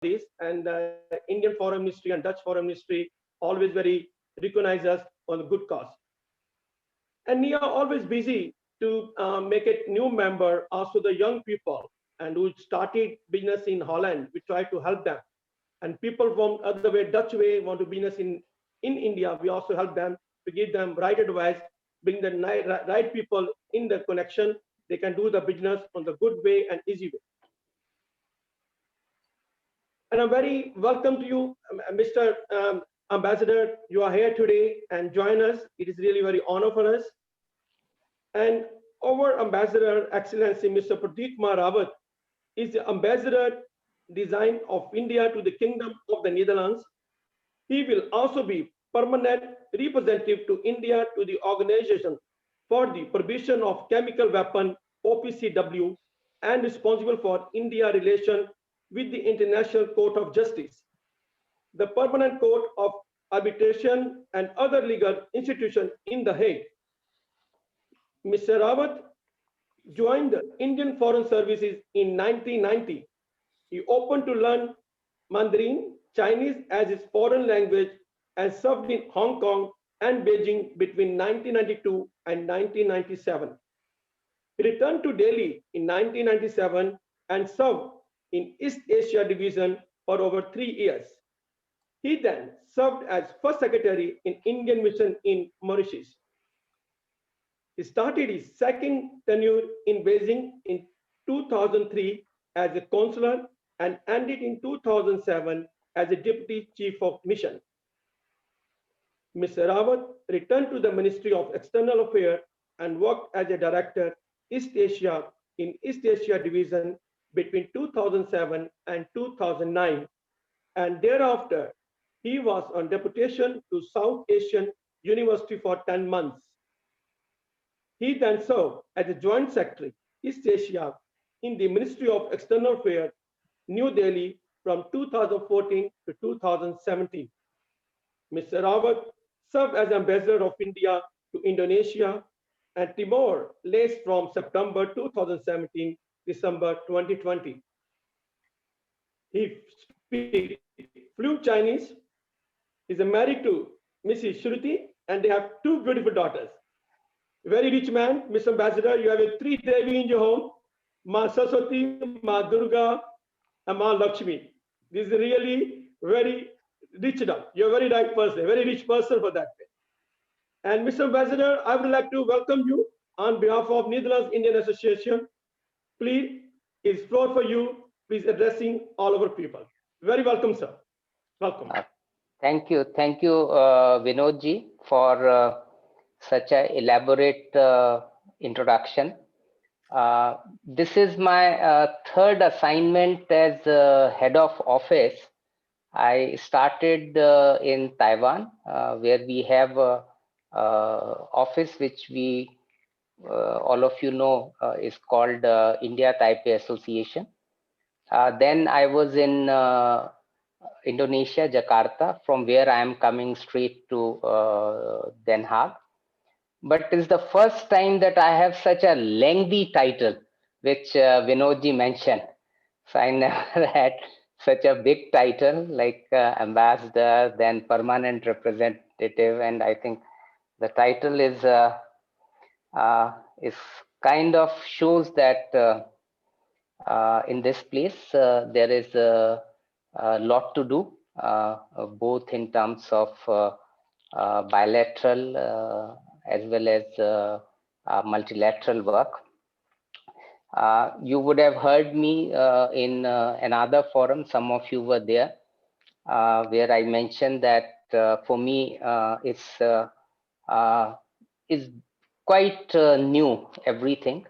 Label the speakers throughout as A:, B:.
A: this, and Indian Foreign Ministry and Dutch Foreign Ministry always very recognize us on a good cause. And NIA always busy to make a new member, also the young people, and who started business in Holland. We try to help them. And people from other way, Dutch way, want to business in India. We also help them to give them right advice, bring the right people in the connection. They can do the business on the good way and easy way. And I'm very welcome to you, Mr. Ambassador. You are here today and join us. It is really very honor for us. And our Ambassador Excellency, Mr. Pradeep Rawat, is the Ambassador Design of India to the Kingdom of the Netherlands. He will also be permanent representative to India to the Organization for the Prohibition of Chemical Weapon, OPCW, and responsible for India relation with the International Court of Justice, the Permanent Court of Arbitration, and other legal institutions in The Hague. Mr. Rawat joined the Indian Foreign Services in 1990. He opened to learn Mandarin Chinese as his foreign language and served in Hong Kong and Beijing between 1992 and 1997. He returned to Delhi in 1997 and served in East Asia Division for over 3 years. He then served as First Secretary in Indian Mission in Mauritius. He started his second tenure in Beijing in 2003 as a consular and ended in 2007 as a Deputy Chief of Mission. Mr. Rawat returned to the Ministry of External Affairs and worked as a Director, East Asia in East Asia Division between 2007 and 2009, and thereafter he was on deputation to South Asian University for 10 months. He then served as a Joint Secretary, East Asia in the Ministry of External Affairs, New Delhi from 2014 to 2017. Mr. Rawat served as Ambassador of India to Indonesia and Timor-Leste from September 2017 December 2020. He speaks fluent Chinese, is married to Mrs. Shruti, and they have 2 beautiful daughters. Very rich man, Mr. Ambassador. You have 3 Devi in your home, Ma Saraswati, Ma Durga, and Ma Lakshmi. This is really very rich enough. You're a very right person, a very rich person for that. And Mr. Ambassador, I would like to welcome you on behalf of Netherlands Indian Association. Please, it's floor for you. Please addressing all our people. Very welcome, sir. Welcome.
B: Thank you, Vinodji, for such an elaborate introduction. This is my third assignment as head of office. I started in Taiwan, where we have a office which we all of you know is called India Taipei Association. Then I was in Indonesia, Jakarta, from where I am coming straight to Den Haag. But it is the first time that I have such a lengthy title, which Vinodji mentioned. So I never had such a big title like ambassador, then permanent representative, and I think the title is kind of shows that in this place there is a lot to do, both in terms of bilateral as well as multilateral work. You would have heard me in another forum, some of you were there, where I mentioned that for me it's quite new, everything.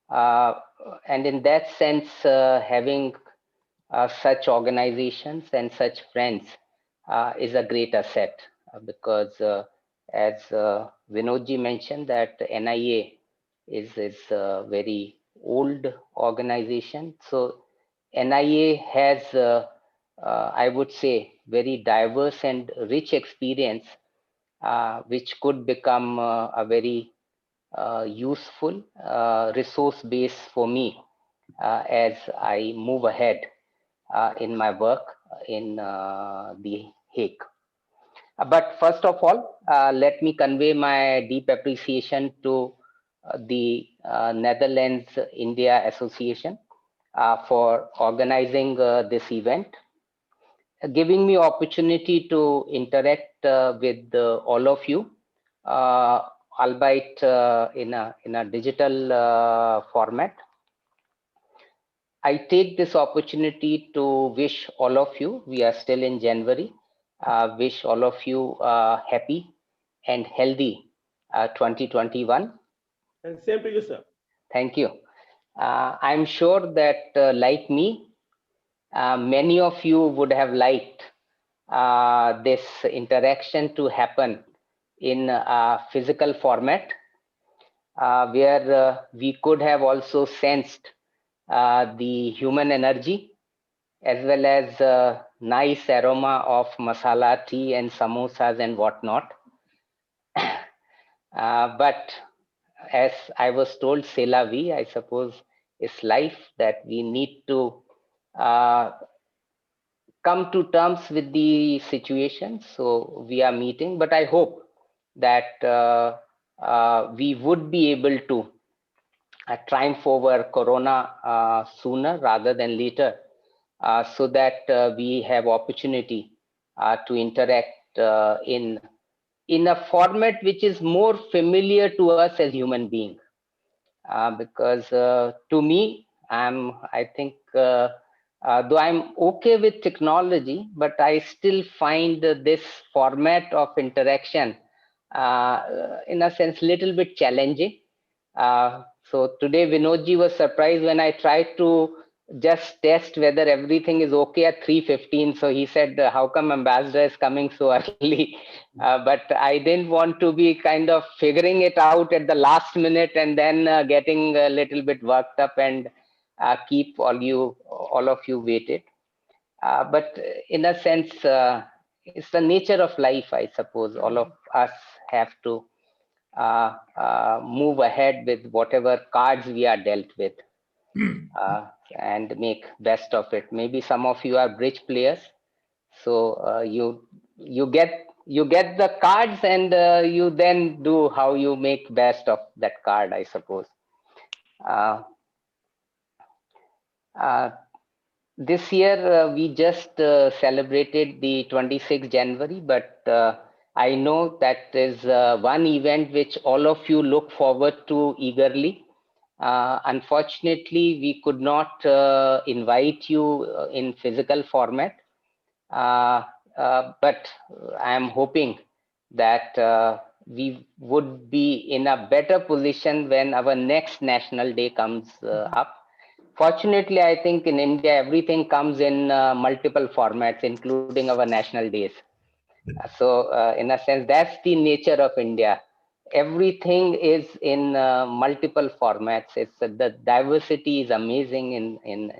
B: And in that sense, having such organizations and such friends is a great asset, because as Vinodji mentioned, that NIA is a very old organization. So NIA has, I would say, very diverse and rich experience, which could become a very useful resource base for me as I move ahead in my work in The Hague. But first of all, let me convey my deep appreciation to the Netherlands India Association for organizing this event, giving me opportunity to interact with all of you, albeit in a digital format. I take this opportunity to wish all of you, we are still in January, wish all of you happy and healthy 2021.
A: And same to you, sir.
B: Thank you. I'm sure that like me, many of you would have liked this interaction to happen in a physical format, where we could have also sensed the human energy as well as nice aroma of masala tea and samosas and whatnot. But as I was told, c'est la vie, I suppose it's life that we need to uh, come to terms with the situation. So we are meeting, but I hope that we would be able to triumph over Corona sooner rather than later, so that we have opportunity to interact in a format which is more familiar to us as human beings. Because to me, I think, though I'm okay with technology, but I still find this format of interaction, in a sense, little bit challenging. So today, Vinodji was surprised when I tried to just test whether everything is okay at 3:15. So he said, "How come Ambassador is coming so early?" But I didn't want to be kind of figuring it out at the last minute and then getting a little bit worked up and keep all of you waited. But in a sense, it's the nature of life, I suppose. All of us have to move ahead with whatever cards we are dealt with, and make best of it. Maybe some of you are bridge players, so you get the cards and you then do how you make best of that card, I suppose. Uh, uh, this year we just celebrated the 26th January, but I know that is one event which all of you look forward to eagerly. Unfortunately, we could not invite you in physical format, but I am hoping that we would be in a better position when our next National Day comes up. Fortunately, I think in India, everything comes in multiple formats, including our national days. So, in a sense, that's the nature of India. Everything is in multiple formats. The diversity is amazing in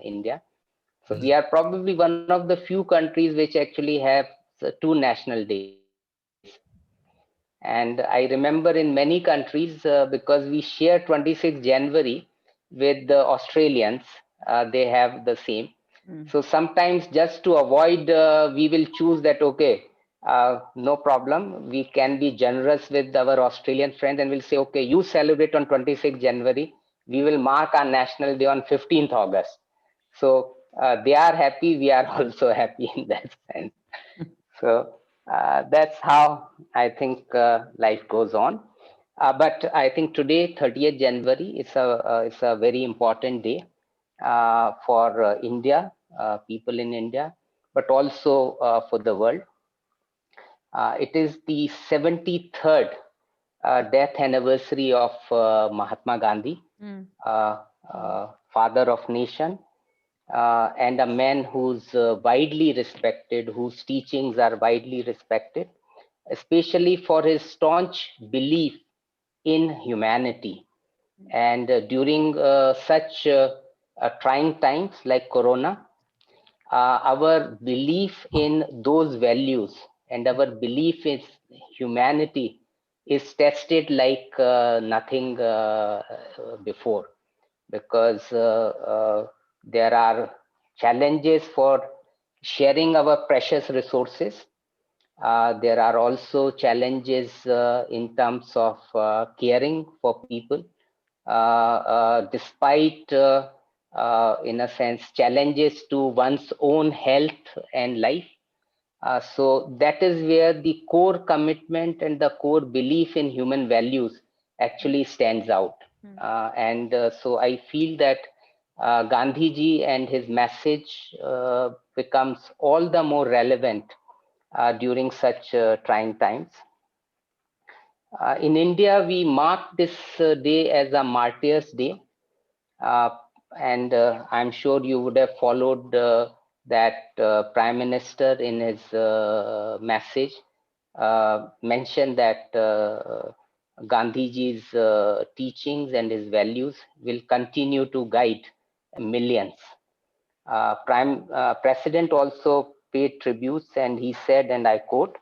B: India. So we are probably one of the few countries which actually have two national days. And I remember in many countries, because we share 26 January with the Australians, they have the same. So sometimes just to avoid, we will choose that, okay, no problem. We can be generous with our Australian friends and we'll say, okay, you celebrate on 26 January. We will mark our national day on 15th August. So they are happy. We are also happy in that sense. So that's how I think life goes on. But I think today, 30th January, it's a very important day for India, people in India, but also for the world. It is the 73rd death anniversary of Mahatma Gandhi, father of nation, and a man who's widely respected, whose teachings are widely respected, especially for his staunch belief in humanity. And during such trying times like Corona, our belief in those values and our belief in humanity is tested like nothing before, because there are challenges for sharing our precious resources. There are also challenges in terms of caring for people, despite, in a sense, challenges to one's own health and life. So that is where the core commitment and the core belief in human values actually stands out. And so I feel that Gandhiji and his message becomes all the more relevant during such trying times. In India, we mark this day as a Martyrs' Day. Uh, and I'm sure you would have followed that Prime Minister in his message mentioned that Gandhiji's teachings and his values will continue to guide millions. President also paid tributes, and he said, and I quote,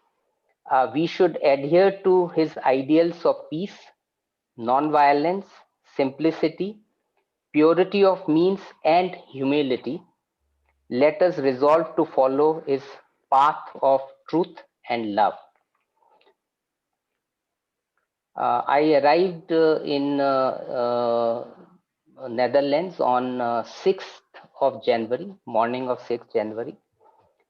B: "We should adhere to his ideals of peace, non-violence, simplicity, purity of means, and humility. Let us resolve to follow his path of truth and love." I arrived in Netherlands on 6th of January, morning of 6th January.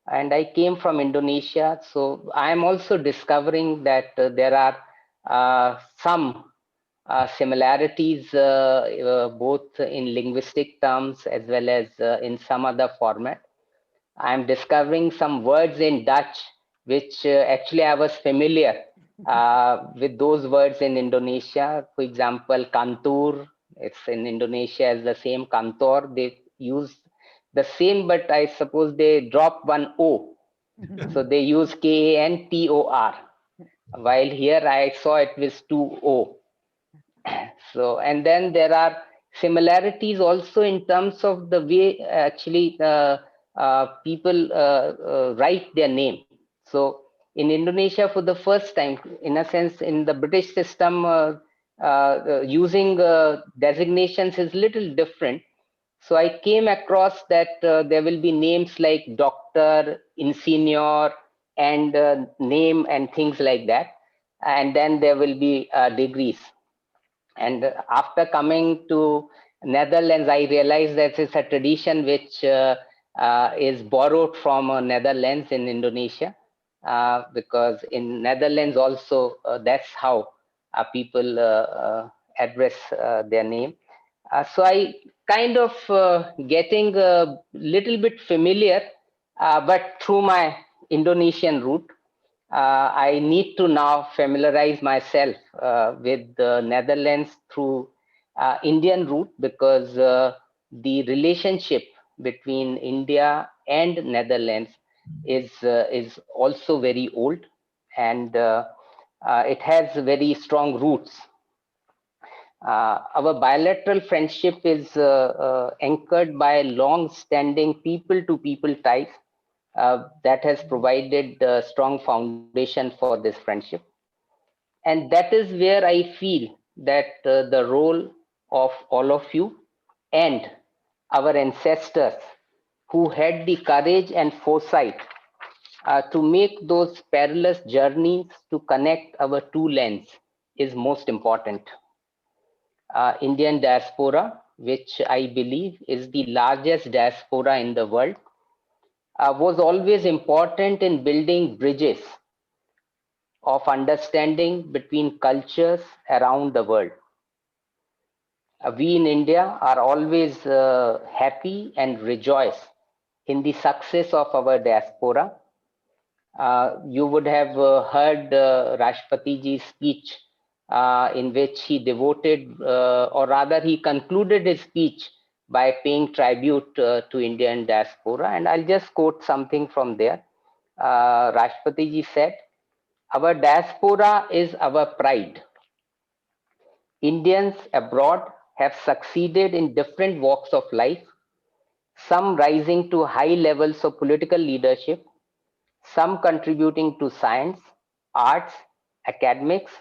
B: And I came from Indonesia. So I am also discovering that there are some similarities both in linguistic terms as well as in some other format. I'm discovering some words in Dutch, which actually I was familiar with those words in Indonesia. For example, kantur, it's in Indonesia as the same kantor. They use the same, but I suppose they drop one O. So they use Kantor, while here I saw it with two O. So, and then there are similarities also in terms of the way actually people write their name. So in Indonesia, for the first time, in a sense, in the British system, using designations is little different. So I came across that there will be names like doctor, insignor, and name and things like that. And then there will be degrees. And after coming to Netherlands, I realized that it's a tradition which is borrowed from Netherlands in Indonesia, because in Netherlands also that's how people address their name. So I kind of getting a little bit familiar, but through my Indonesian route. I need to now familiarize myself with the Netherlands through Indian route, because the relationship between India and Netherlands is also very old, and it has very strong roots. Our bilateral friendship is anchored by long-standing people-to-people ties that has provided a strong foundation for this friendship. And that is where I feel that the role of all of you and our ancestors who had the courage and foresight to make those perilous journeys to connect our two lands is most important. Indian diaspora, which I believe is the largest diaspora in the world, was always important in building bridges of understanding between cultures around the world. We in India are always happy and rejoice in the success of our diaspora. You would have heard Rashtrapati ji's speech in which he devoted, or rather he concluded his speech by paying tribute to Indian diaspora. And I'll just quote something from there. Rashtrapati ji said, "Our diaspora is our pride. Indians abroad have succeeded in different walks of life, some rising to high levels of political leadership, some contributing to science, arts, academics,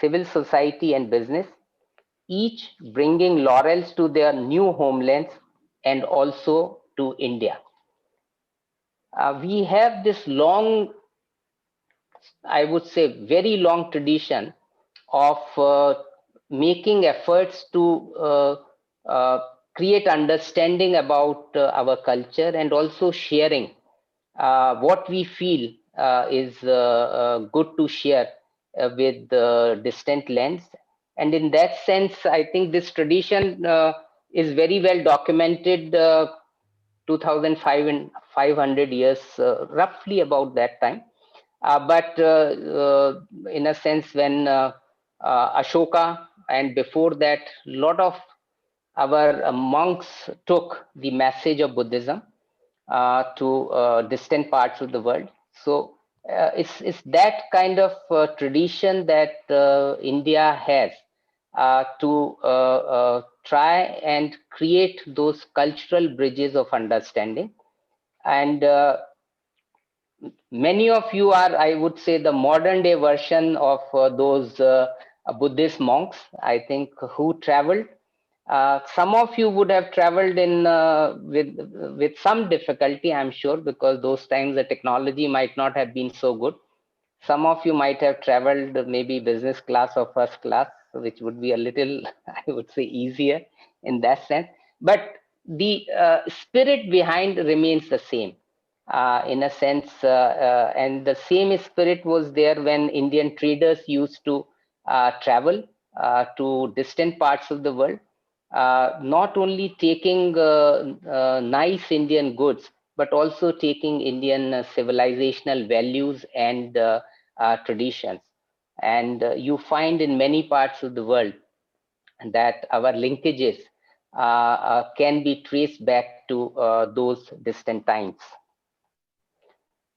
B: civil society, and business, each bringing laurels to their new homelands and also to India." we have this long, I would say, very long tradition of making efforts to uh, create understanding about our culture and also sharing what we feel is good to share with distant lands. And in that sense, I think this tradition is very well documented 2005 and 500 years, roughly about that time. But in a sense, when Ashoka and before that, a lot of our monks took the message of Buddhism to distant parts of the world. So it's that kind of tradition that India has to try and create those cultural bridges of understanding. And many of you are, I would say, the modern day version of those Buddhist monks, I think, who traveled. Some of you would have traveled in with some difficulty, I'm sure, because those times the technology might not have been so good. Some of you might have traveled maybe business class or first class, which would be a little, I would say, easier in that sense. But the spirit behind remains the same in a sense, and the same spirit was there when Indian traders used to travel to distant parts of the world, not only taking nice Indian goods, but also taking Indian civilizational values and traditions. And you find in many parts of the world that our linkages can be traced back to those distant times.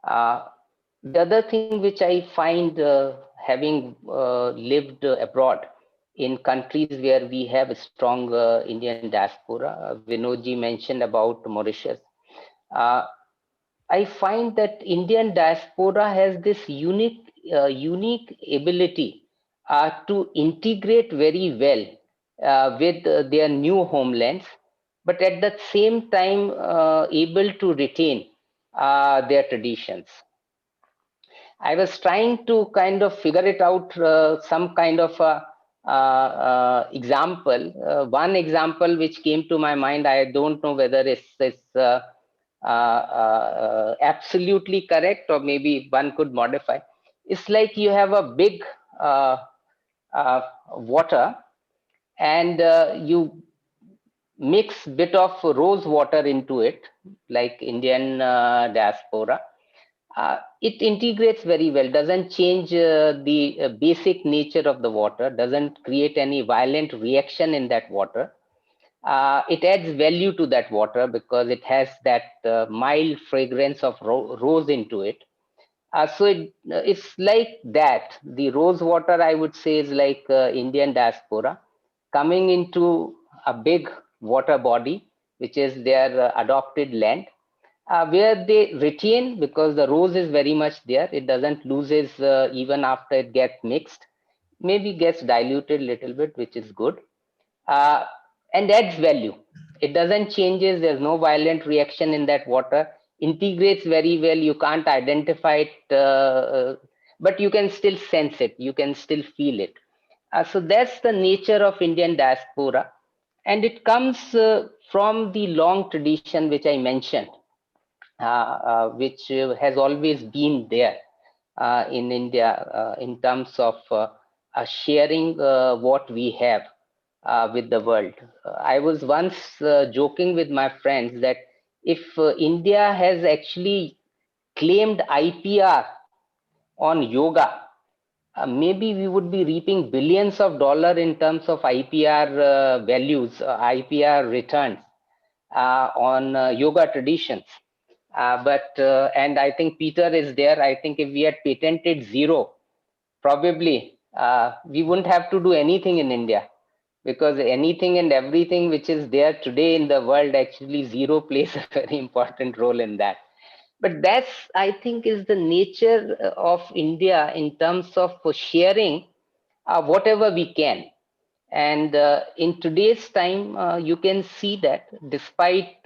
B: Uh, the other thing which I find, having lived abroad in countries where we have a strong Indian diaspora, Vinodji mentioned about Mauritius. Uh, I find that Indian diaspora has this unique ability to integrate very well with their new homelands, but at the same time able to retain their traditions. I was trying to kind of figure it out, some kind of a example. One example which came to my mind, I don't know whether it's absolutely correct or maybe one could modify. It's like you have a big uh, water and you mix bit of rose water into it, like Indian diaspora. It integrates very well, doesn't change the basic nature of the water, doesn't create any violent reaction in that water. It adds value to that water because it has that mild fragrance of rose into it. It's like that. The rose water, I would say, is like Indian diaspora coming into a big water body, which is their adopted land, where they retain, because the rose is very much there. It doesn't loses even after it gets mixed, maybe gets diluted a little bit, which is good, uh, and adds value. It doesn't changes. There's no violent reaction in that water. Integrates very well. You can't identify it, but you can still sense it. You can still feel it. So that's the nature of Indian diaspora, and it comes from the long tradition which I mentioned, which has always been there in India in terms of sharing what we have with the world. I was once joking with my friends that if India has actually claimed IPR on yoga, maybe we would be reaping billions of dollars in terms of IPR values, IPR returns on yoga traditions. And I think Peter is there. I think if we had patented zero, probably we wouldn't have to do anything in India, because anything and everything which is there today in the world, actually zero plays a very important role in that. But that's, I think, is the nature of India in terms of sharing whatever we can. And in today's time, you can see that despite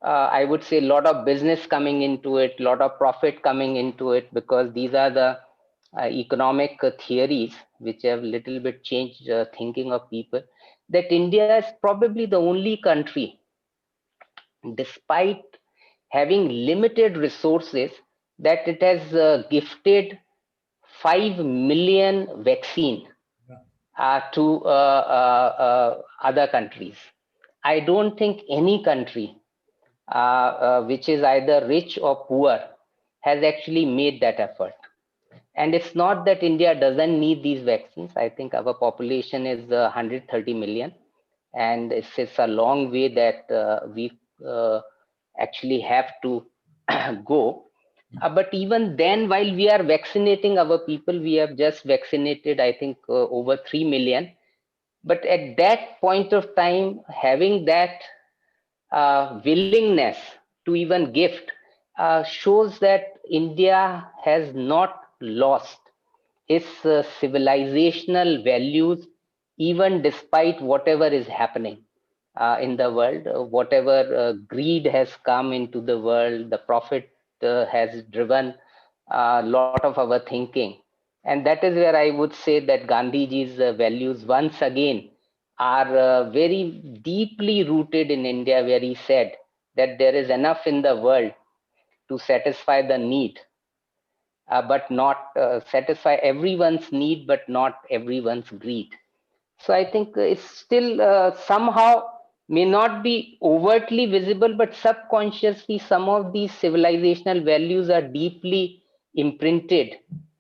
B: I would say, a lot of business coming into it, a lot of profit coming into it, because these are the economic theories which have little bit changed thinking of people. That India is probably the only country, despite having limited resources, that it has gifted 5 million vaccine to other countries. I don't think any country which is either rich or poor has actually made that effort. And it's not that India doesn't need these vaccines. I think our population is 130 million, and it's a long way that we uh, actually have to go. But even then, while we are vaccinating our people, we have just vaccinated, I think, over 3 million. But at that point of time, having that willingness to even gift shows that India has not lost its civilizational values, even despite whatever is happening in the world, whatever greed has come into the world, the profit has driven a lot of our thinking. And that is where I would say that Gandhiji's values once again are very deeply rooted in India, where he said that there is enough in the world to satisfy the need, but not satisfy everyone's need, but not everyone's greed. So I think it's still somehow may not be overtly visible, but subconsciously some of these civilizational values are deeply imprinted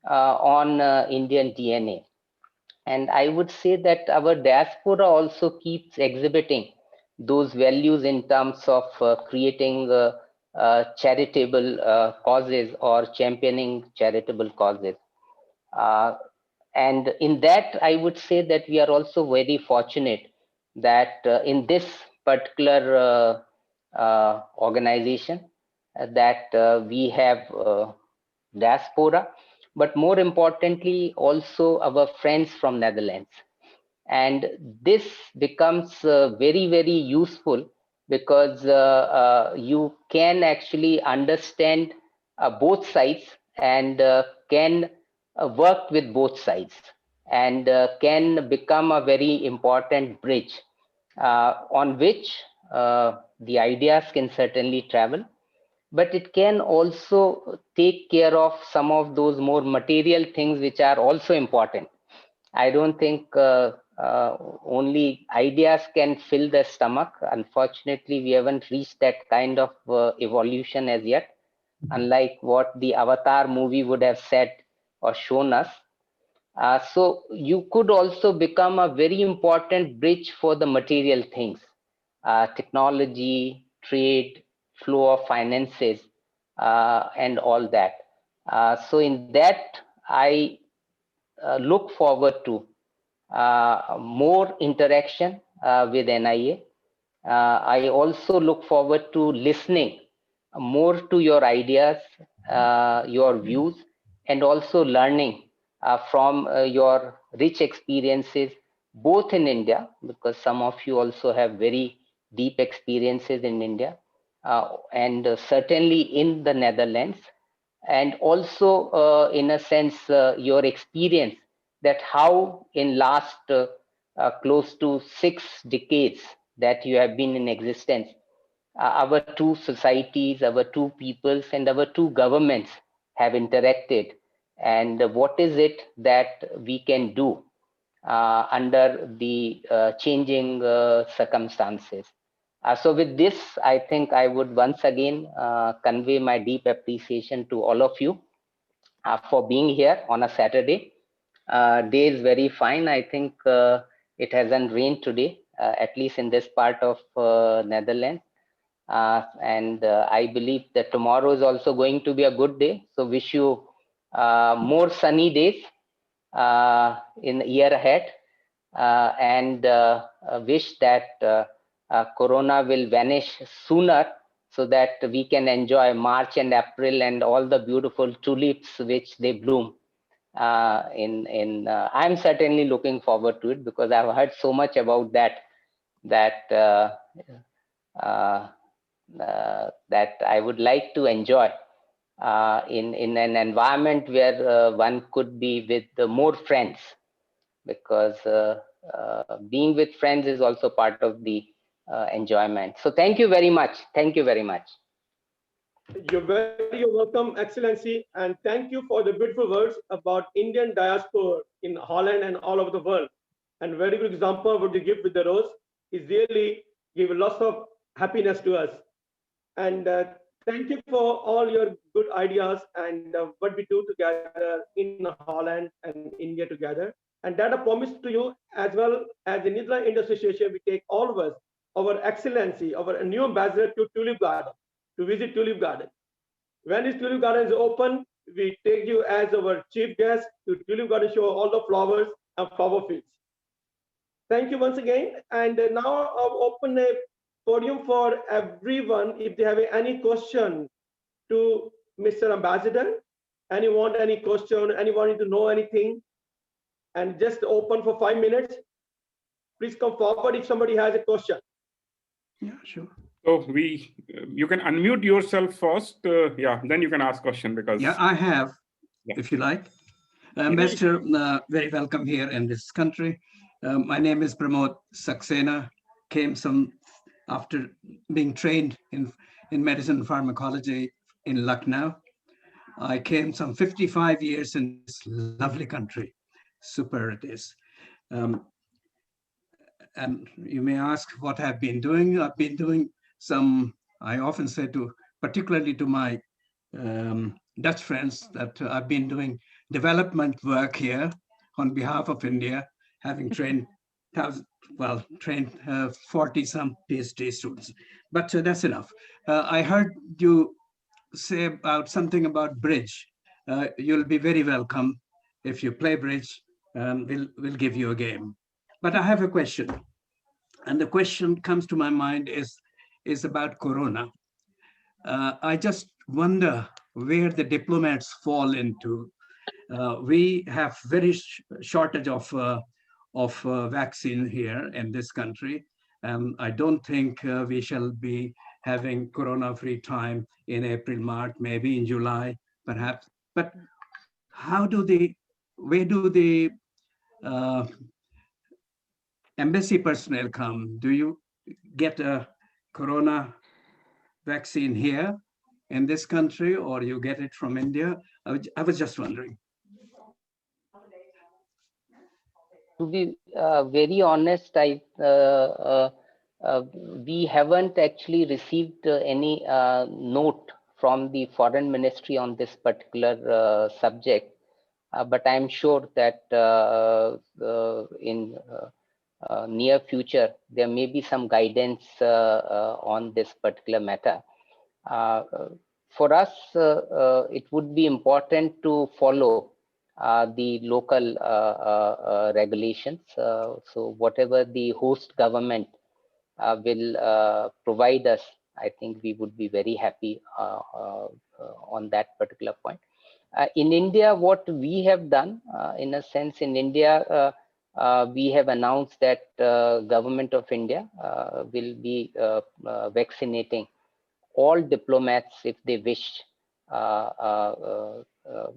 B: on Indian DNA. And I would say that our diaspora also keeps exhibiting those values in terms of creating charitable causes or championing charitable causes. Uh, and in that, I would say that we are also very fortunate that in this particular organization, that we have diaspora, but more importantly, also our friends from Netherlands. And this becomes very useful, because you can actually understand both sides, and can work with both sides, and can become a very important bridge on which the ideas can certainly travel, but it can also take care of some of those more material things which are also important. I don't think only ideas can fill the stomach. Unfortunately, we haven't reached that kind of evolution as yet, unlike what the Avatar movie would have said or shown us. So you could also become a very important bridge for the material things, technology, trade, flow of finances, and all that. So in that, I look forward to more interaction with NIA. I also look forward to listening more to your ideas, your views, and also learning from your rich experiences, both in India, because some of you also have very deep experiences in India, and certainly in the Netherlands, and also in a sense your experience, that how in last close to 6 decades that you have been in existence, our two societies, our two peoples, and our two governments have interacted, and what is it that we can do under the changing circumstances. So with this, I think I would once again convey my deep appreciation to all of you for being here on a Saturday. Day is very fine. I think it hasn't rained today, at least in this part of Netherlands. And I believe that tomorrow is also going to be a good day. So wish you more sunny days in the year ahead, and wish that Corona will vanish sooner, so that we can enjoy March and April and all the beautiful tulips which they bloom. I'm certainly looking forward to it, because I've heard so much about that uh, that I would like to enjoy in an environment where one could be with more friends, because being with friends is also part of the enjoyment. So thank you very much. Thank you very much.
A: You're welcome, Excellency, and thank you for the beautiful words about Indian diaspora in Holland and all over the world. And very good example what you give with the rose is really give lots of happiness to us. And thank you for all your good ideas and what we do together in Holland and India together. And that I promise to you, as well as the Netherlands Industry Association, we take all of us, our excellency, our new ambassador to Tulip Garden, to visit Tulip Garden. When this Tulip Garden is open, we take you as our chief guest to Tulip Garden, show all the flowers and flower fields. Thank you once again. And now I'll open a podium for everyone. If they have any question to Mr. Ambassador, anyone, any question, anyone to know anything, and just open for 5 minutes. Please come forward if somebody has a question.
C: Yeah, sure.
D: So you can unmute yourself first. Yeah, then you can ask question because.
C: Yeah, I have,
D: Yeah.
C: if you like. Ambassador, very welcome here in this country. My name is Pramod Saxena. Came after being trained in medicine and pharmacology in Lucknow. I came some 55 years in this lovely country. Super it is. And you may ask what I've been doing. I've been doing I often say particularly to my Dutch friends, that I've been doing development work here on behalf of India, having trained 40 some PhD students. But that's enough. I heard you say about something about bridge. You'll be very welcome if you play bridge. We'll give you a game. But I have a question, and the question comes to my mind is about Corona. I just wonder where the diplomats fall into. We have very shortage of vaccine here in this country. I don't think we shall be having Corona-free time in April, March, maybe in July, perhaps. But where do the embassy personnel come? Do you get a Corona vaccine here in this country, or you get it from India? I was just wondering.
B: To be very honest, we haven't actually received any note from the foreign ministry on this particular subject, but I'm sure that in near future there may be some guidance on this particular matter. For us, it would be important to follow the local regulations. So whatever the host government will provide us, I think we would be very happy on that particular point. In India, what we have done, in a sense, in India, we have announced that government of India will be vaccinating all diplomats if they wish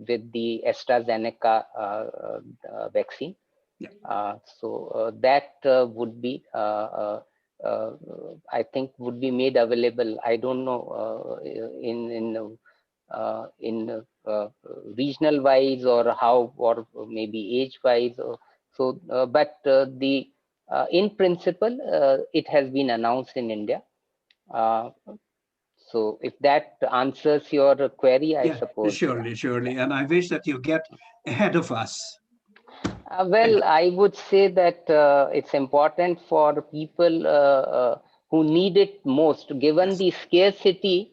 B: with the AstraZeneca vaccine. Yeah. So that would be, I think, would be made available. I don't know in regional wise or how, or maybe age wise. So, but in principle, it has been announced in India. So if that answers your query, I suppose.
C: Surely. And I wish that you get ahead of us.
B: Well, I would say that it's important for people who need it most, given the scarcity.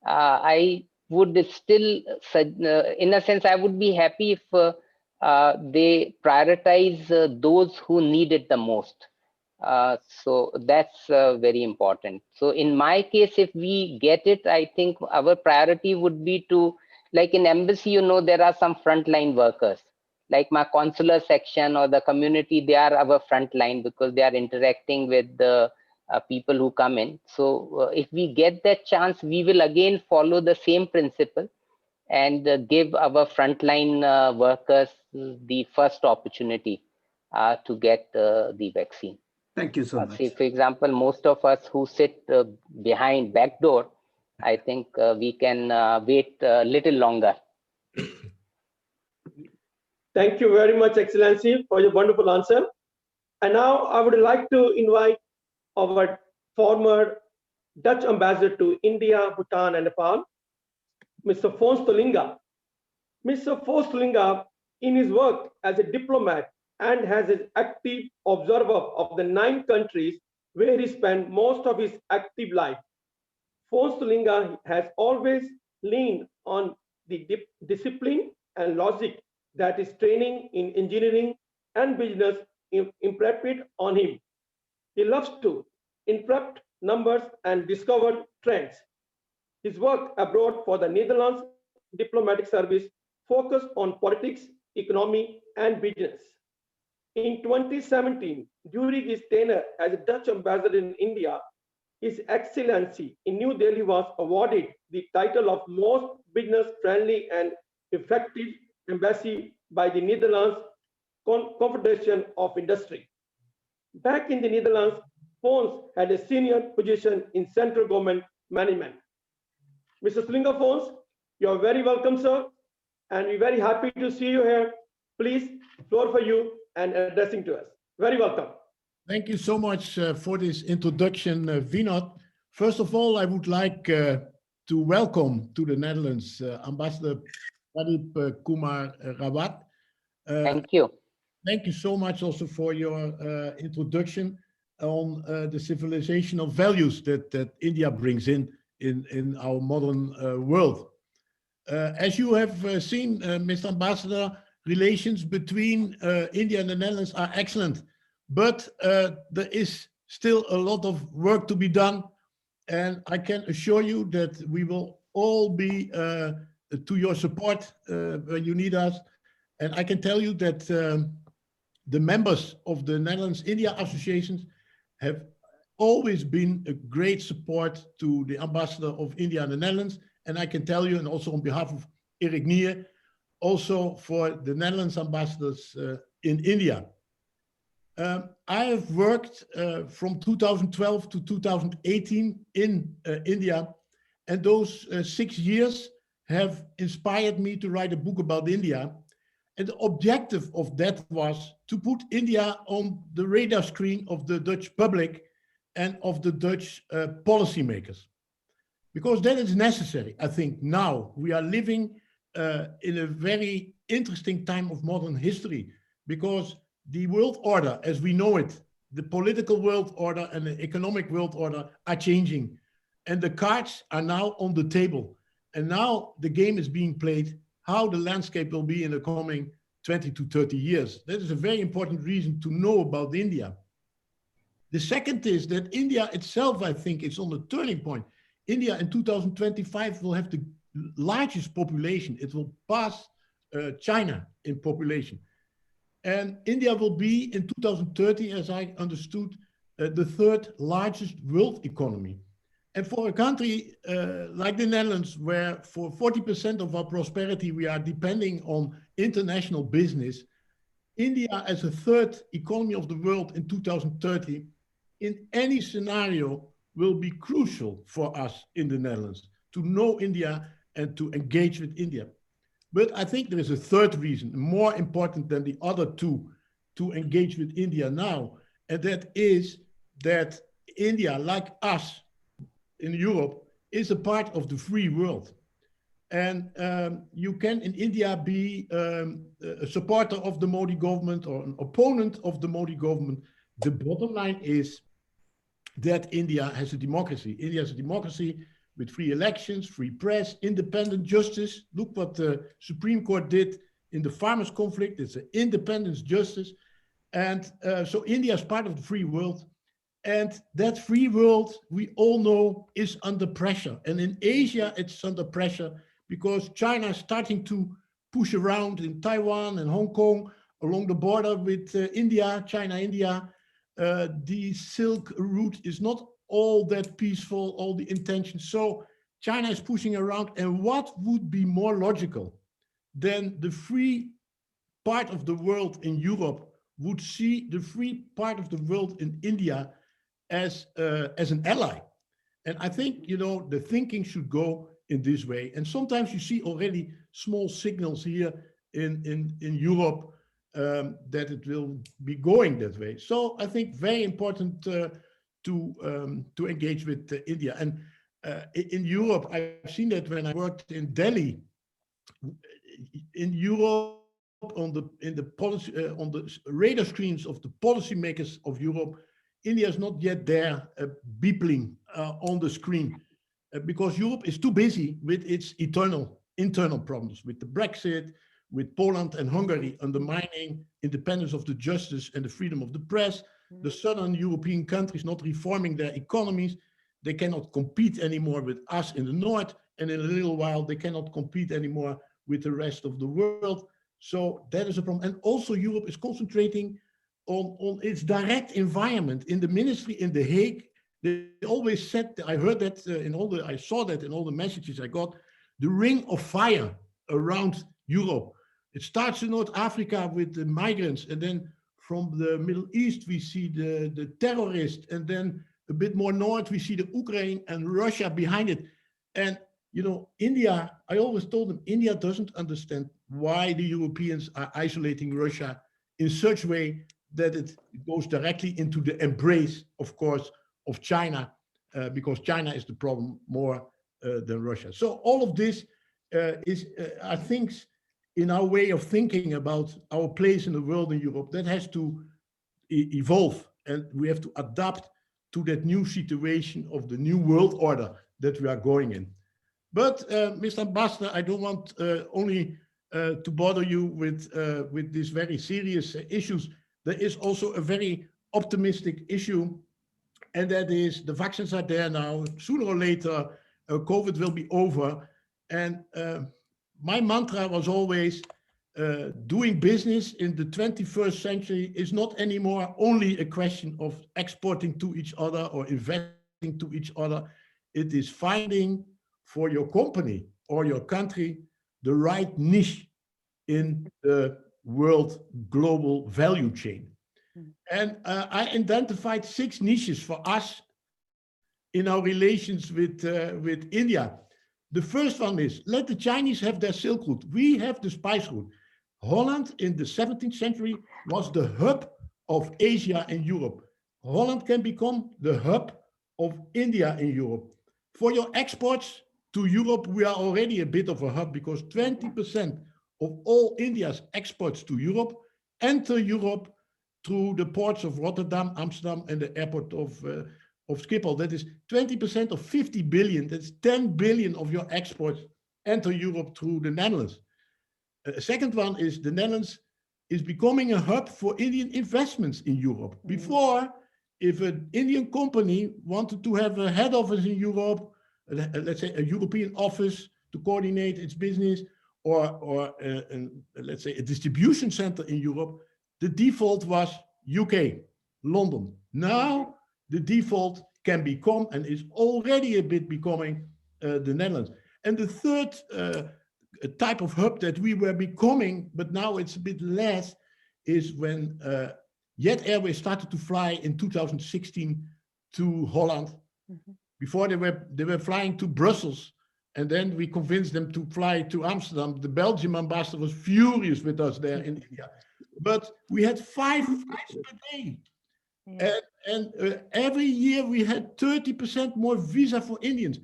B: I would still, in a sense, I would be happy if they prioritize those who need it the most. So that's very important. So in my case, if we get it, I think our priority would be to, like in embassy, there are some frontline workers, like my consular section or the community. They are our frontline because they are interacting with the people who come in. So if we get that chance, we will again follow the same principle and give our frontline workers the first opportunity to get the vaccine.
C: Thank you so
B: Say,
C: much.
B: for example, most of us who sit behind back door, I think we can wait a little longer.
A: Thank you very much, Excellency, for your wonderful answer. And now I would like to invite our former Dutch ambassador to India, Bhutan, and Nepal, Mr. Fons Tolinga. Mr. Fons Tolinga, in his work as a diplomat and as an active observer of the 9 countries where he spent most of his active life, Fons Tolinga has always leaned on the discipline and logic that his training in engineering and business imprinted on him. He loves to interpret numbers and discover trends. His work abroad for the Netherlands Diplomatic Service focused on politics, economy, and business. In 2017, during his tenure as a Dutch ambassador in India, His Excellency in New Delhi was awarded the title of most business-friendly and effective embassy by the Netherlands Confederation of Industry. Back in the Netherlands, Fons had a senior position in central government management. Mr. Slinga Fons, you are very welcome, sir, and we're very happy to see you here. Please, floor for you and addressing to us. Very welcome.
E: Thank you so much for this introduction, Vinod. First of all, I would like to welcome to the Netherlands Ambassador Pradeep Kumar Rawat.
B: Thank you.
E: Thank you so much also for your introduction on the civilizational values that India brings in our modern world. As you have seen, Mr. Ambassador, relations between India and the Netherlands are excellent, but there is still a lot of work to be done. And I can assure you that we will all be to your support when you need us. And I can tell you that the members of the Netherlands-India associations have always been a great support to the ambassador of India and the Netherlands. And I can tell you, and also on behalf of Erik NIA, also for the Netherlands ambassadors in India. I have worked from 2012 to 2018 in India, and those 6 years have inspired me to write a book about India. And the objective of that was to put India on the radar screen of the Dutch public and of the Dutch policymakers. Because that is necessary, I think. Now we are living in a very interesting time of modern history, because the world order as we know it, the political world order and the economic world order are changing. And the cards are now on the table. And now the game is being played, how the landscape will be in the coming 20 to 30 years. That is a very important reason to know about India. The second is that India itself, I think, is on a turning point. India in 2025 will have the largest population. It will pass China in population. And India will be in 2030, as I understood, the third largest world economy. And for a country like the Netherlands, where for 40% of our prosperity, we are depending on international business, India as a third economy of the world in 2030, in any scenario, will be crucial for us in the Netherlands to know India and to engage with India. But I think there is a third reason, more important than the other two, to engage with India now. And that is that India, like us in Europe, is a part of the free world. And you can in India be a supporter of the Modi government or an opponent of the Modi government. The bottom line is that India has a democracy. India has a democracy with free elections, free press, independent justice. Look what the Supreme Court did in the farmers' conflict. It's an independent justice. And so India is part of the free world. And that free world, we all know, is under pressure. And in Asia, it's under pressure because China is starting to push around in Taiwan and Hong Kong along the border with India, China, India. the Silk Route is not all that peaceful, all the intentions. So China is pushing around, and what would be more logical than the free part of the world in Europe would see the free part of the world in India as an ally. And I think, you know, the thinking should go in this way. And sometimes you see already small signals here in Europe that it will be going that way. So I think very important to engage with India. And in Europe, I've seen that when I worked in Delhi. In Europe, on the radar screens of the policymakers of Europe, India is not yet there beeping on the screen because Europe is too busy with its internal problems, with the Brexit, with Poland and Hungary undermining independence of the justice and the freedom of the press, the southern European countries not reforming their economies. They cannot compete anymore with us in the north, and in a little while they cannot compete anymore with the rest of the world. So that is a problem. And also Europe is concentrating on its direct environment. In the ministry in The Hague, they always said, I heard that I saw that in all the messages I got, the ring of fire around Europe. It starts in North Africa with the migrants, and then from the Middle East, we see the terrorists, and then a bit more north, we see the Ukraine and Russia behind it. And, you know, India, I always told them, India doesn't understand why the Europeans are isolating Russia in such a way that it goes directly into the embrace, of course, of China, because China is the problem more than Russia. So all of this is, I think, in our way of thinking about our place in the world in Europe, that has to evolve, and we have to adapt to that new situation of the new world order that we are going in. But Mr. Ambassador, I don't want only to bother you with these very serious issues. There is also a very optimistic issue, and that is the vaccines are there now. Sooner or later, COVID will be over. And my mantra was always doing business in the 21st century is not anymore only a question of exporting to each other or investing to each other. It is finding for your company or your country the right niche in the world global value chain. And I identified 6 niches for us in our relations with India. The first one is, let the Chinese have their Silk Route. We have the spice route. Holland in the 17th century was the hub of Asia and Europe. Holland can become the hub of India in Europe. For your exports to Europe, we are already a bit of a hub because 20% of all India's exports to Europe enter Europe through the ports of Rotterdam, Amsterdam, and the airport of Schiphol. That is 20% of 50 billion. That's 10 billion of your exports enter Europe through the Netherlands. A second one is the Netherlands is becoming a hub for Indian investments in Europe. Before, if an Indian company wanted to have a head office in Europe, let's say a European office to coordinate its business, or let's say a distribution center in Europe, the default was UK, London. Now the default can become, and is already a bit becoming, the Netherlands. And the third type of hub that we were becoming, but now it's a bit less, is when Jet Airways started to fly in 2016 to Holland. Before they were flying to Brussels, and then we convinced them to fly to Amsterdam. The Belgian ambassador was furious with us there in India. But we had 5 flights per day. And every year we had 30% more visa for Indians.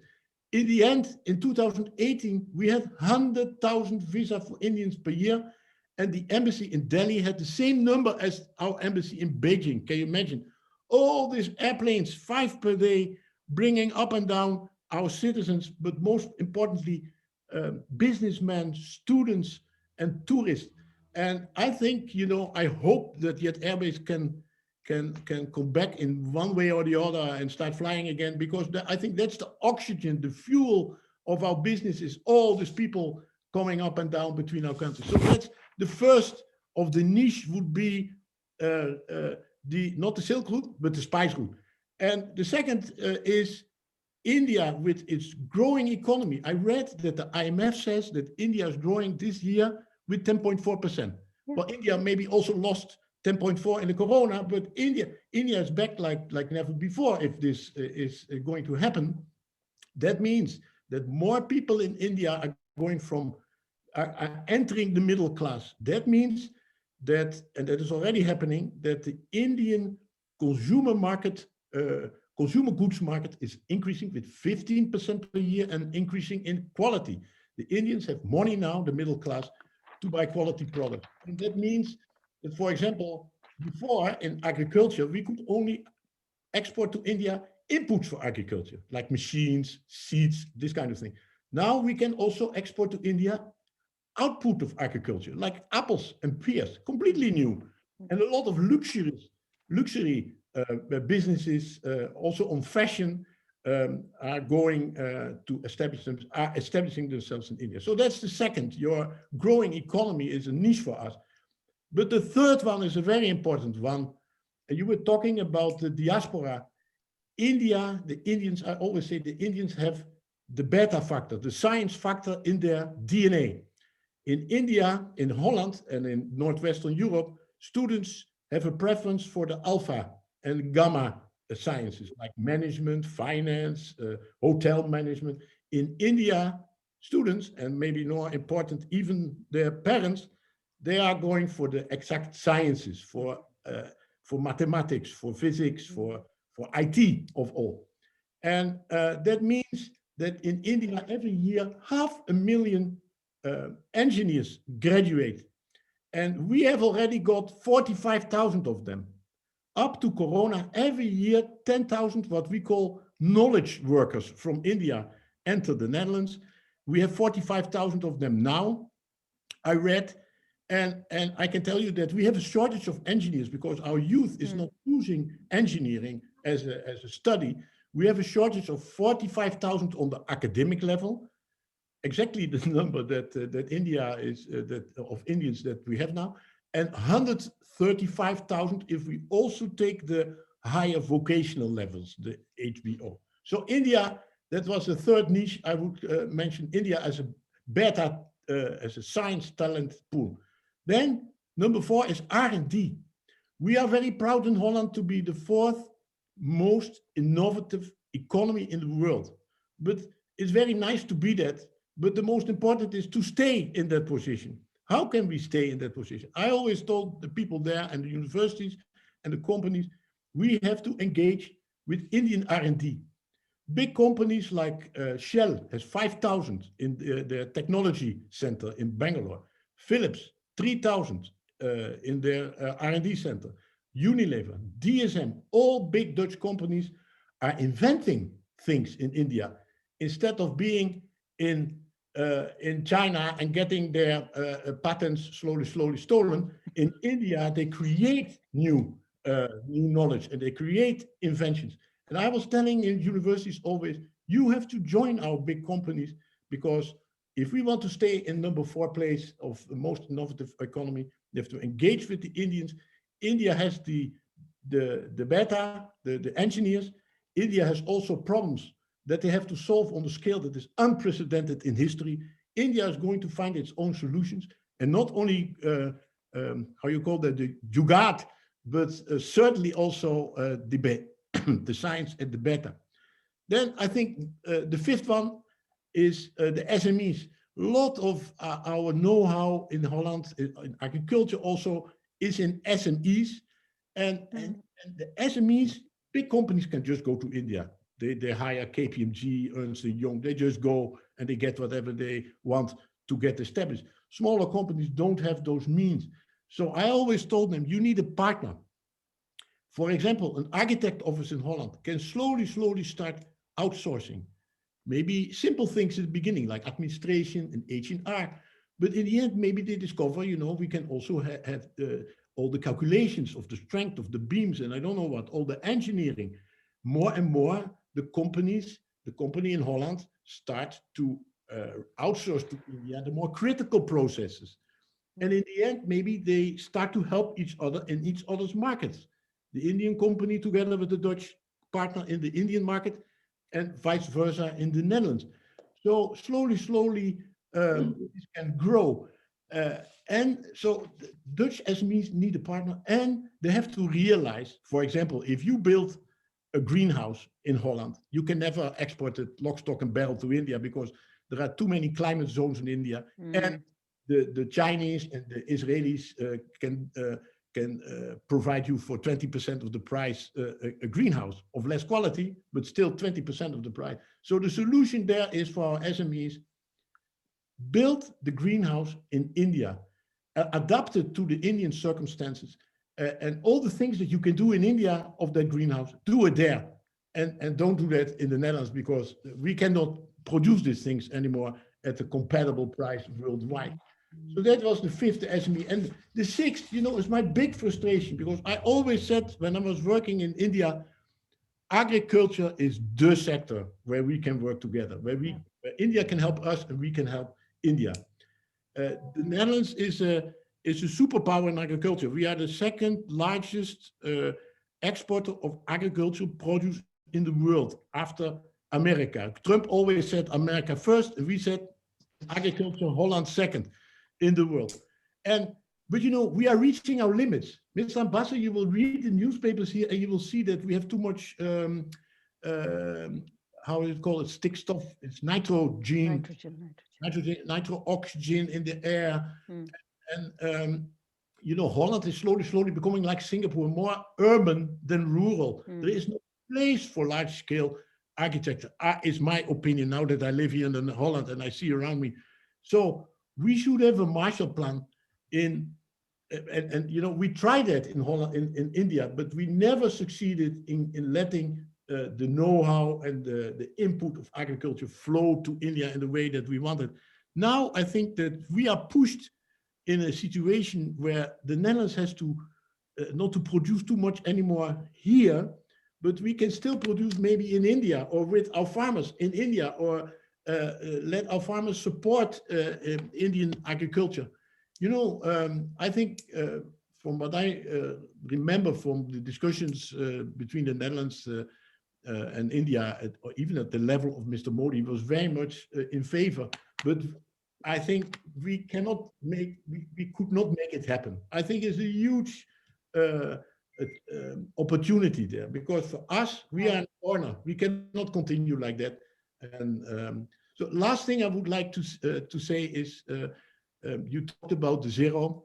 E: In the end, in 2018, we had 100,000 visa for Indians per year. And the embassy in Delhi had the same number as our embassy in Beijing. Can you imagine? All these airplanes, 5 per day, bringing up and down our citizens, but most importantly, businessmen, students, and tourists. And I think, you know, I hope that Jet Airways can come back in one way or the other and start flying again, because I think that's the oxygen, the fuel of our businesses, all these people coming up and down between our countries. So that's the first of the niche would be not the Silk Route, but the Spice Route. And the second is India with its growing economy. I read that the IMF says that India is growing this year with 10.4%. Well, India maybe also lost 10.4 in the corona, but India is back like never before if this is going to happen. That means that more people in India are going are entering the middle class. That means that, and that is already happening, that the Indian consumer market, consumer goods market is increasing with 15% per year and increasing in quality. The Indians have money now, the middle class, to buy quality products. And that means that, for example, before in agriculture, we could only export to India inputs for agriculture, like machines, seeds, this kind of thing. Now we can also export to India output of agriculture, like apples and pears, completely new. And a lot of luxury businesses, also on fashion, are going to establishing themselves in India. So that's the second. Your growing economy is a niche for us. But the third one is a very important one. And you were talking about the diaspora. India, the Indians, I always say the Indians have the beta factor, the science factor in their DNA. In India, in Holland, and in Northwestern Europe, students have a preference for the alpha and gamma sciences, like management, finance, hotel management. In India, students, and maybe more important, even their parents, they are going for the exact sciences, for mathematics, for physics, for IT of all. And that means that in India, every year, 500,000 engineers graduate. And we have already got 45,000 of them. Up to Corona, every year, 10,000 what we call knowledge workers from India enter the Netherlands. We have 45,000 of them now, I read. And I can tell you that we have a shortage of engineers because our youth is not choosing engineering as a study. We have a shortage of 45,000 on the academic level, exactly the number that India is of Indians that we have now, and 135,000 if we also take the higher vocational levels, the HBO. So India, that was the third niche I would mention. India as a beta, as a science talent pool. Then number 4 is R&D. We are very proud in Holland to be the 4th most innovative economy in the world. But it's very nice to be that. But the most important is to stay in that position. How can we stay in that position? I always told the people there and the universities and the companies, we have to engage with Indian R&D. Big companies like Shell has 5,000 in their technology center in Bangalore. Philips, 3,000 in their R&D center. Unilever, DSM, all big Dutch companies are inventing things in India instead of being in China and getting their patents slowly stolen. In India, they create new knowledge and they create inventions. And I was telling in universities always, you have to join our big companies, because if we want to stay in number 4 place of the most innovative economy, we have to engage with the Indians. India has the beta, the engineers. India has also problems that they have to solve on a scale that is unprecedented in history. India is going to find its own solutions, and not only, how you call that, the jugaad, but certainly also the science and the beta. Then I think the 5th one is the SMEs. A lot of our know-how in Holland, in agriculture also, is in SMEs. And the SMEs, big companies can just go to India. They hire KPMG, Ernst & Young, they just go and they get whatever they want to get established. Smaller companies don't have those means. So I always told them, you need a partner. For example, an architect office in Holland can slowly start outsourcing. Maybe simple things at the beginning, like administration and H&R. But in the end, maybe they discover, we can also have all the calculations of the strength of the beams, and I don't know what, all the engineering. More and more, the company in Holland start to outsource to India the more critical processes. And in the end, maybe they start to help each other in each other's markets. the Indian company together with the Dutch partner in the Indian market, and vice versa in the Netherlands. So slowly, this can grow. And so the Dutch SMEs need a partner, and they have to realize, for example, if you build a greenhouse in Holland, you can never export it lock, stock, and barrel to India because there are too many climate zones in India, and the Chinese and the Israelis can provide you for 20% of the price a greenhouse of less quality, but still 20% of the price. So the solution there is for our SMEs, build the greenhouse in India, adapt it to the Indian circumstances, and all the things that you can do in India of that greenhouse, do it there. And don't do that in the Netherlands because we cannot produce these things anymore at a compatible price worldwide. So that was the fifth SME. And the sixth, is my big frustration because I always said when I was working in India, agriculture is the sector where we can work together, where India can help us and we can help India. The Netherlands is a superpower in agriculture. We are the second largest exporter of agricultural produce in the world after America. Trump always said America first, and we said agriculture, Holland second in the world. But we are reaching our limits. Mr. Ambassador, you will read the newspapers here and you will see that we have too much, how is it called? Stick stuff. It's nitrogen, nitro-oxygen in the air. And Holland is slowly becoming like Singapore, more urban than rural. There is no place for large-scale architecture, is my opinion now that I live here in Holland and I see around me. So we should have a Marshall Plan and we tried that in Holland, in India, but we never succeeded in letting the know-how and the input of agriculture flow to India in the way that we wanted. Now I think that we are pushed in a situation where the Netherlands has to not to produce too much anymore here, but we can still produce maybe in India or with our farmers in India, or let our farmers support Indian agriculture. I think from what I remember from the discussions between the Netherlands and India, or even at the level of Mr. Modi, was very much in favor. But I think we could not make it happen. I think it's a huge opportunity there, because for us, we are in a corner. We cannot continue like that. And so last thing I would like to say is, you talked about the zero,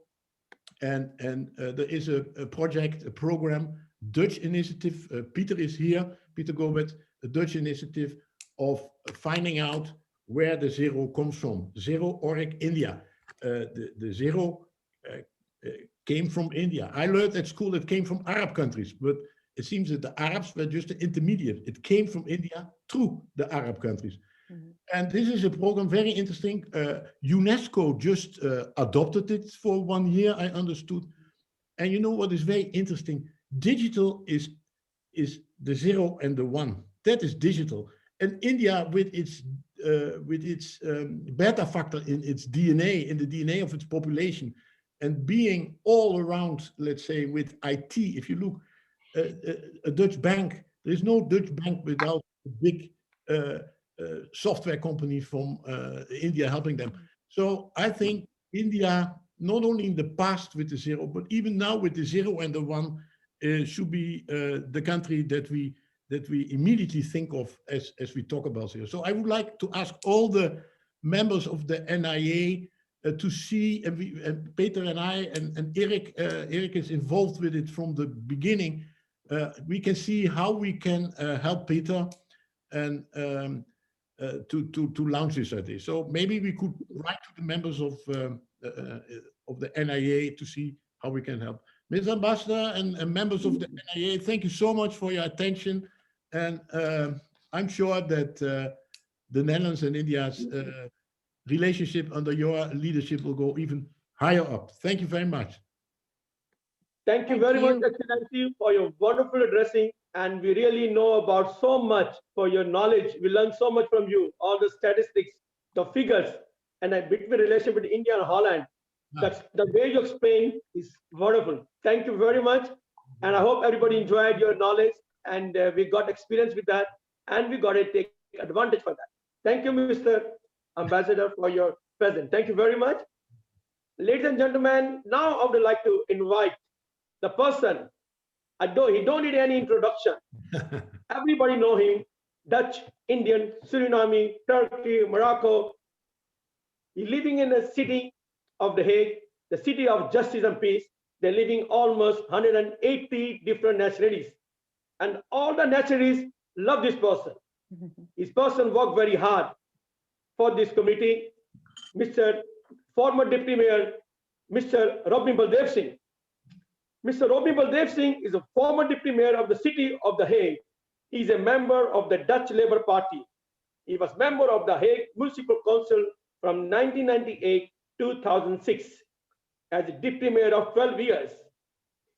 E: and there is a project, a program, Dutch initiative. Peter is here, Peter Gobet, a Dutch initiative of finding out where the zero comes from. Zero Org India. The zero came from India. I learned at school it came from Arab countries, but it seems that the Arabs were just the intermediate. It came from India through the Arab countries. And this is a program, very interesting. UNESCO just adopted it for 1 year, I understood. And you know what is very interesting? Digital is the zero and the one. That is digital. And India, with its beta factor in its DNA, in the DNA of its population, and being all around, let's say, with IT, if you look, a Dutch bank, there is no Dutch bank without a big software company from India helping them. So I think India, not only in the past with the zero, but even now with the zero and the one, should be the country that we immediately think of as we talk about zero. So I would like to ask all the members of the NIA to see, and Peter and I and Eric is involved with it from the beginning. We can see how we can help Peter and to launch this idea. So maybe we could write to the members of the NIA to see how we can help. Mr. Ambassador and members of the NIA, thank you so much for your attention. And I'm sure that the Netherlands and India's relationship under your leadership will go even higher up. Thank you very much.
A: Thank you very much, Excellency, for your wonderful addressing. And we really know about so much for your knowledge. We learned so much from you, all the statistics, the figures, and between relationship with India and Holland. That's the way you explain is wonderful. Thank you very much. And I hope everybody enjoyed your knowledge, and we got experience with that, and we got to take advantage for that. Thank you, Mr. Ambassador, for your presence. Thank you very much. Ladies and gentlemen, now I would like to invite the person. He don't need any introduction. Everybody know him. Dutch, Indian, Suriname, Turkey, Morocco. He's living in the city of The Hague, the city of justice and peace. They're living almost 180 different nationalities. And all the nationalities love this person. This person worked very hard for this committee. Mr. Former Deputy Mayor, Mr. Robin Baldev Singh. Mr. Robin Baldev Singh is a former Deputy Mayor of the city of The Hague. He is a member of the Dutch Labour Party. He was member of The Hague Municipal Council from 1998 to 2006 as a Deputy Mayor of 12 years.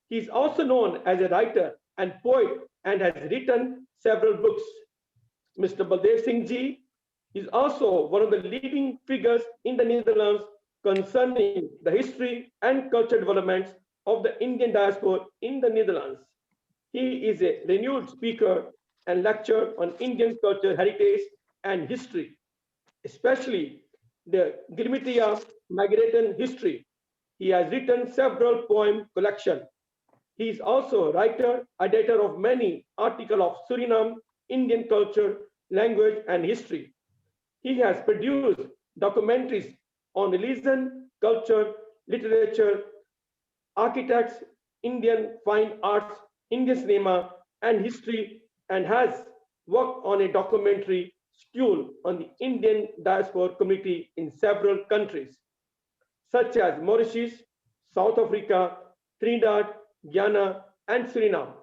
A: He is also known as a writer and poet and has written several books. Mr. Baldev Singh Ji is also one of the leading figures in the Netherlands concerning the history and cultural developments of the Indian diaspora in the Netherlands. He is a renewed speaker and lecturer on Indian culture, heritage, and history, especially the Gilmitia Migratory history. He has written several poem collections. He is also a writer, editor of many articles of Suriname, Indian culture, language, and history. He has produced documentaries on religion, culture, literature, architects, Indian fine arts, Indian cinema, and history, and has worked on a documentary school on the Indian diaspora community in several countries, such as Mauritius, South Africa, Trinidad, Guyana, and Suriname.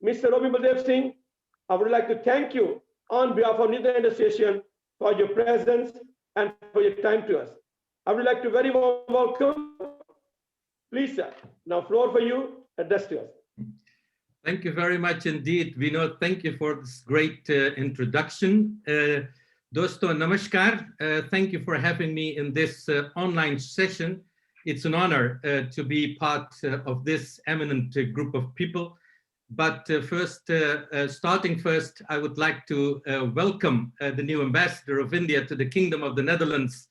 A: Mr. Robin Baldev Singh, I would like to thank you on behalf of Netherlands Association for your presence and for your time to us. I would like to very warm welcome. Please, sir, now floor for you, address to us.
F: Thank you very much indeed, Vinod. Thank you for this great introduction. Dosto Namaskar. Thank you for having me in this online session. It's an honor to be part of this eminent group of people. But starting first, I would like to welcome the new ambassador of India to the Kingdom of the Netherlands.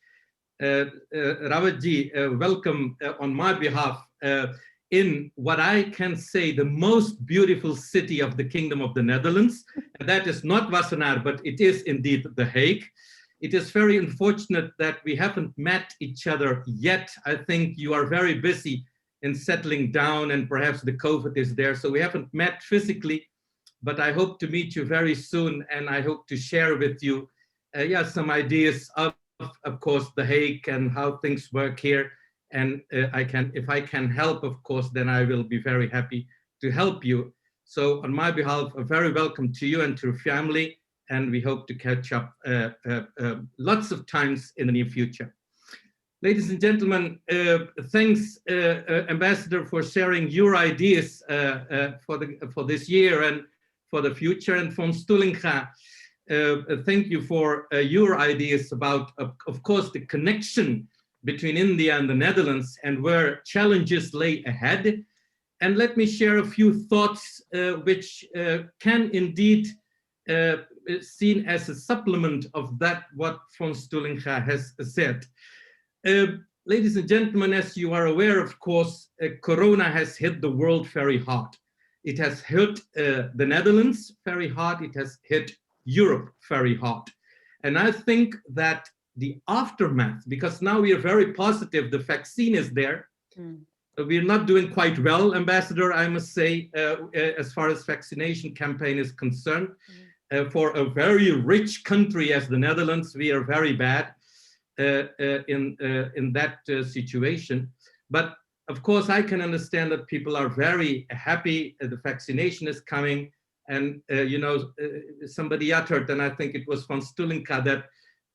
F: Rawatji, welcome on my behalf in what I can say the most beautiful city of the Kingdom of the Netherlands. And that is not Wassenaar, but it is indeed The Hague. It is very unfortunate that we haven't met each other yet. I think you are very busy in settling down and perhaps the COVID is there. So we haven't met physically, but I hope to meet you very soon. And I hope to share with you some ideas of course, The Hague and how things work here. And if I can help, of course, then I will be very happy to help you. So on my behalf, a very welcome to you and to your family. And we hope to catch up lots of times in the near future. Ladies and gentlemen, thanks, Ambassador, for sharing your ideas for this year and for the future. And von Stuhlinga, thank you for your ideas about, of course, the connection between India and the Netherlands and where challenges lay ahead. And let me share a few thoughts which can indeed seen as a supplement of that what von Stuhlinga has said. Ladies and gentlemen, as you are aware, of course, Corona has hit the world very hard. It has hit the Netherlands very hard. It has hit Europe very hard. And I think that the aftermath, because now we are very positive, the vaccine is there. We're not doing quite well, Ambassador, I must say, as far as vaccination campaign is concerned. For a very rich country as the Netherlands, we are very bad in that situation. But of course, I can understand that people are very happy the vaccination is coming. And somebody uttered, and I think it was von Stuhlinga, that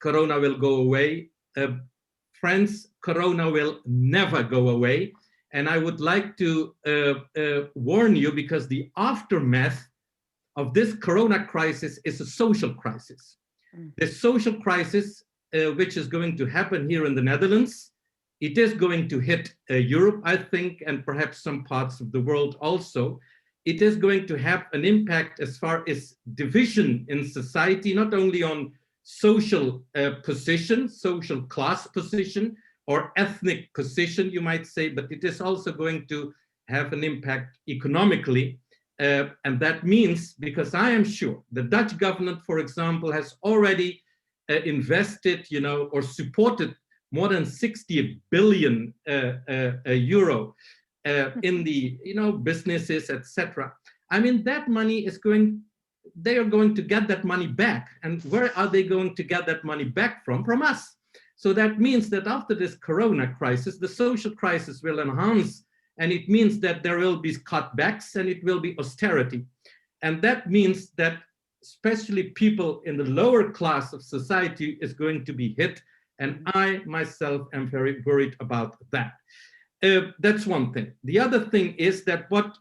F: Corona will go away. Friends, Corona will never go away. And I would like to warn you, because the aftermath of this Corona crisis is a social crisis. The social crisis which is going to happen here in the Netherlands It is going to hit Europe, I think, and perhaps some parts of the world also. It is going to have an impact as far as division in society, not only on social position, social class position, or ethnic position, you might say, but it is also going to have an impact economically. And that means, because I am sure the Dutch government, for example, has already invested, or supported more than 60 billion euro in the, businesses, etc. I mean, that money is they are going to get that money back. And where are they going to get that money back from? From us. So that means that after this Corona crisis, the social crisis will enhance, and it means that there will be cutbacks and it will be austerity. And that means that especially people in the lower class of society is going to be hit. And I myself am very worried about that. That's one thing. The other thing is that what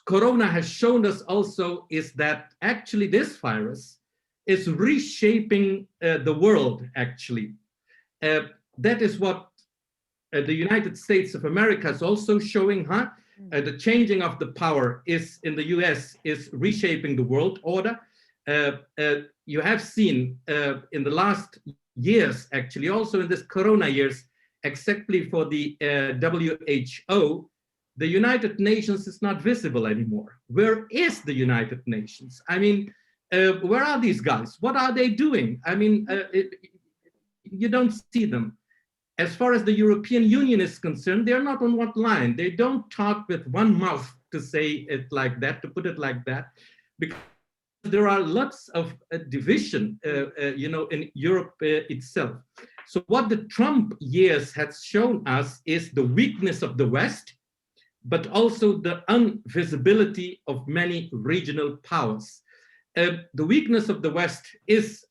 F: Corona has shown us also is that actually this virus is reshaping the world, actually. That is what the United States of America is also showing, the changing of the power is in the US is reshaping the world order. You have seen in the last years, actually, also in this Corona years, exactly for the WHO, the United Nations is not visible anymore. Where is the United Nations? I mean, where are these guys? What are they doing? I mean, you don't see them. As far as the European Union is concerned, they're not on one line. They don't talk with one mouth, to say it like that, to put it like that, because there are lots of division, in Europe itself. So what the Trump years has shown us is the weakness of the West, but also the invisibility of many regional powers. The weakness of the West is,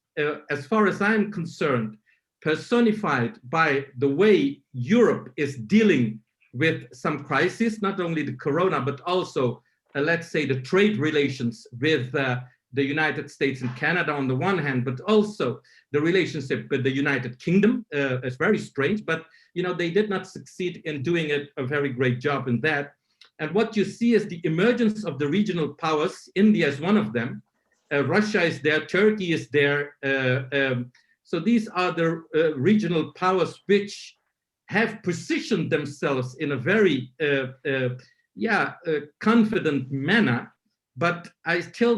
F: as far as I'm concerned, personified by the way Europe is dealing with some crisis, not only the Corona, but also, let's say, the trade relations with the United States and Canada on the one hand, but also the relationship with the United Kingdom. It's very strange, but they did not succeed in doing a very great job in that. And what you see is the emergence of the regional powers. India is one of them. Russia is there, Turkey is there. So these are the regional powers which have positioned themselves in a very confident manner. But I still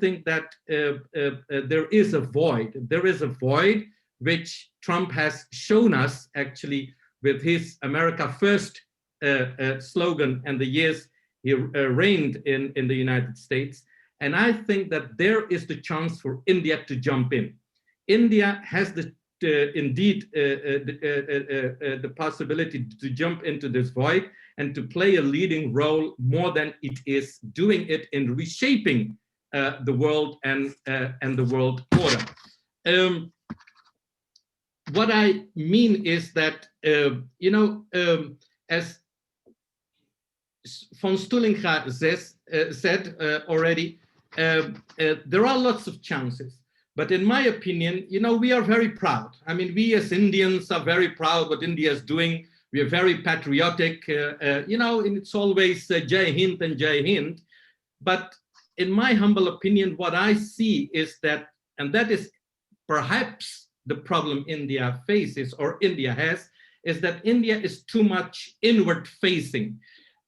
F: think that there is a void. There is a void which Trump has shown us, actually, with his America First slogan and the years he reigned in the United States. And I think that there is the chance for India to jump in. India has indeed the possibility to jump into this void and to play a leading role more than it is doing it in reshaping the world and the world order. What I mean is that, as von Stullinga said already, there are lots of chances. But in my opinion, we are very proud. I mean, we as Indians are very proud what India is doing. We are very patriotic, and it's always Jai Hind and Jai Hind. But in my humble opinion, what I see is that, and that is perhaps the problem India faces or India has, is that India is too much inward facing.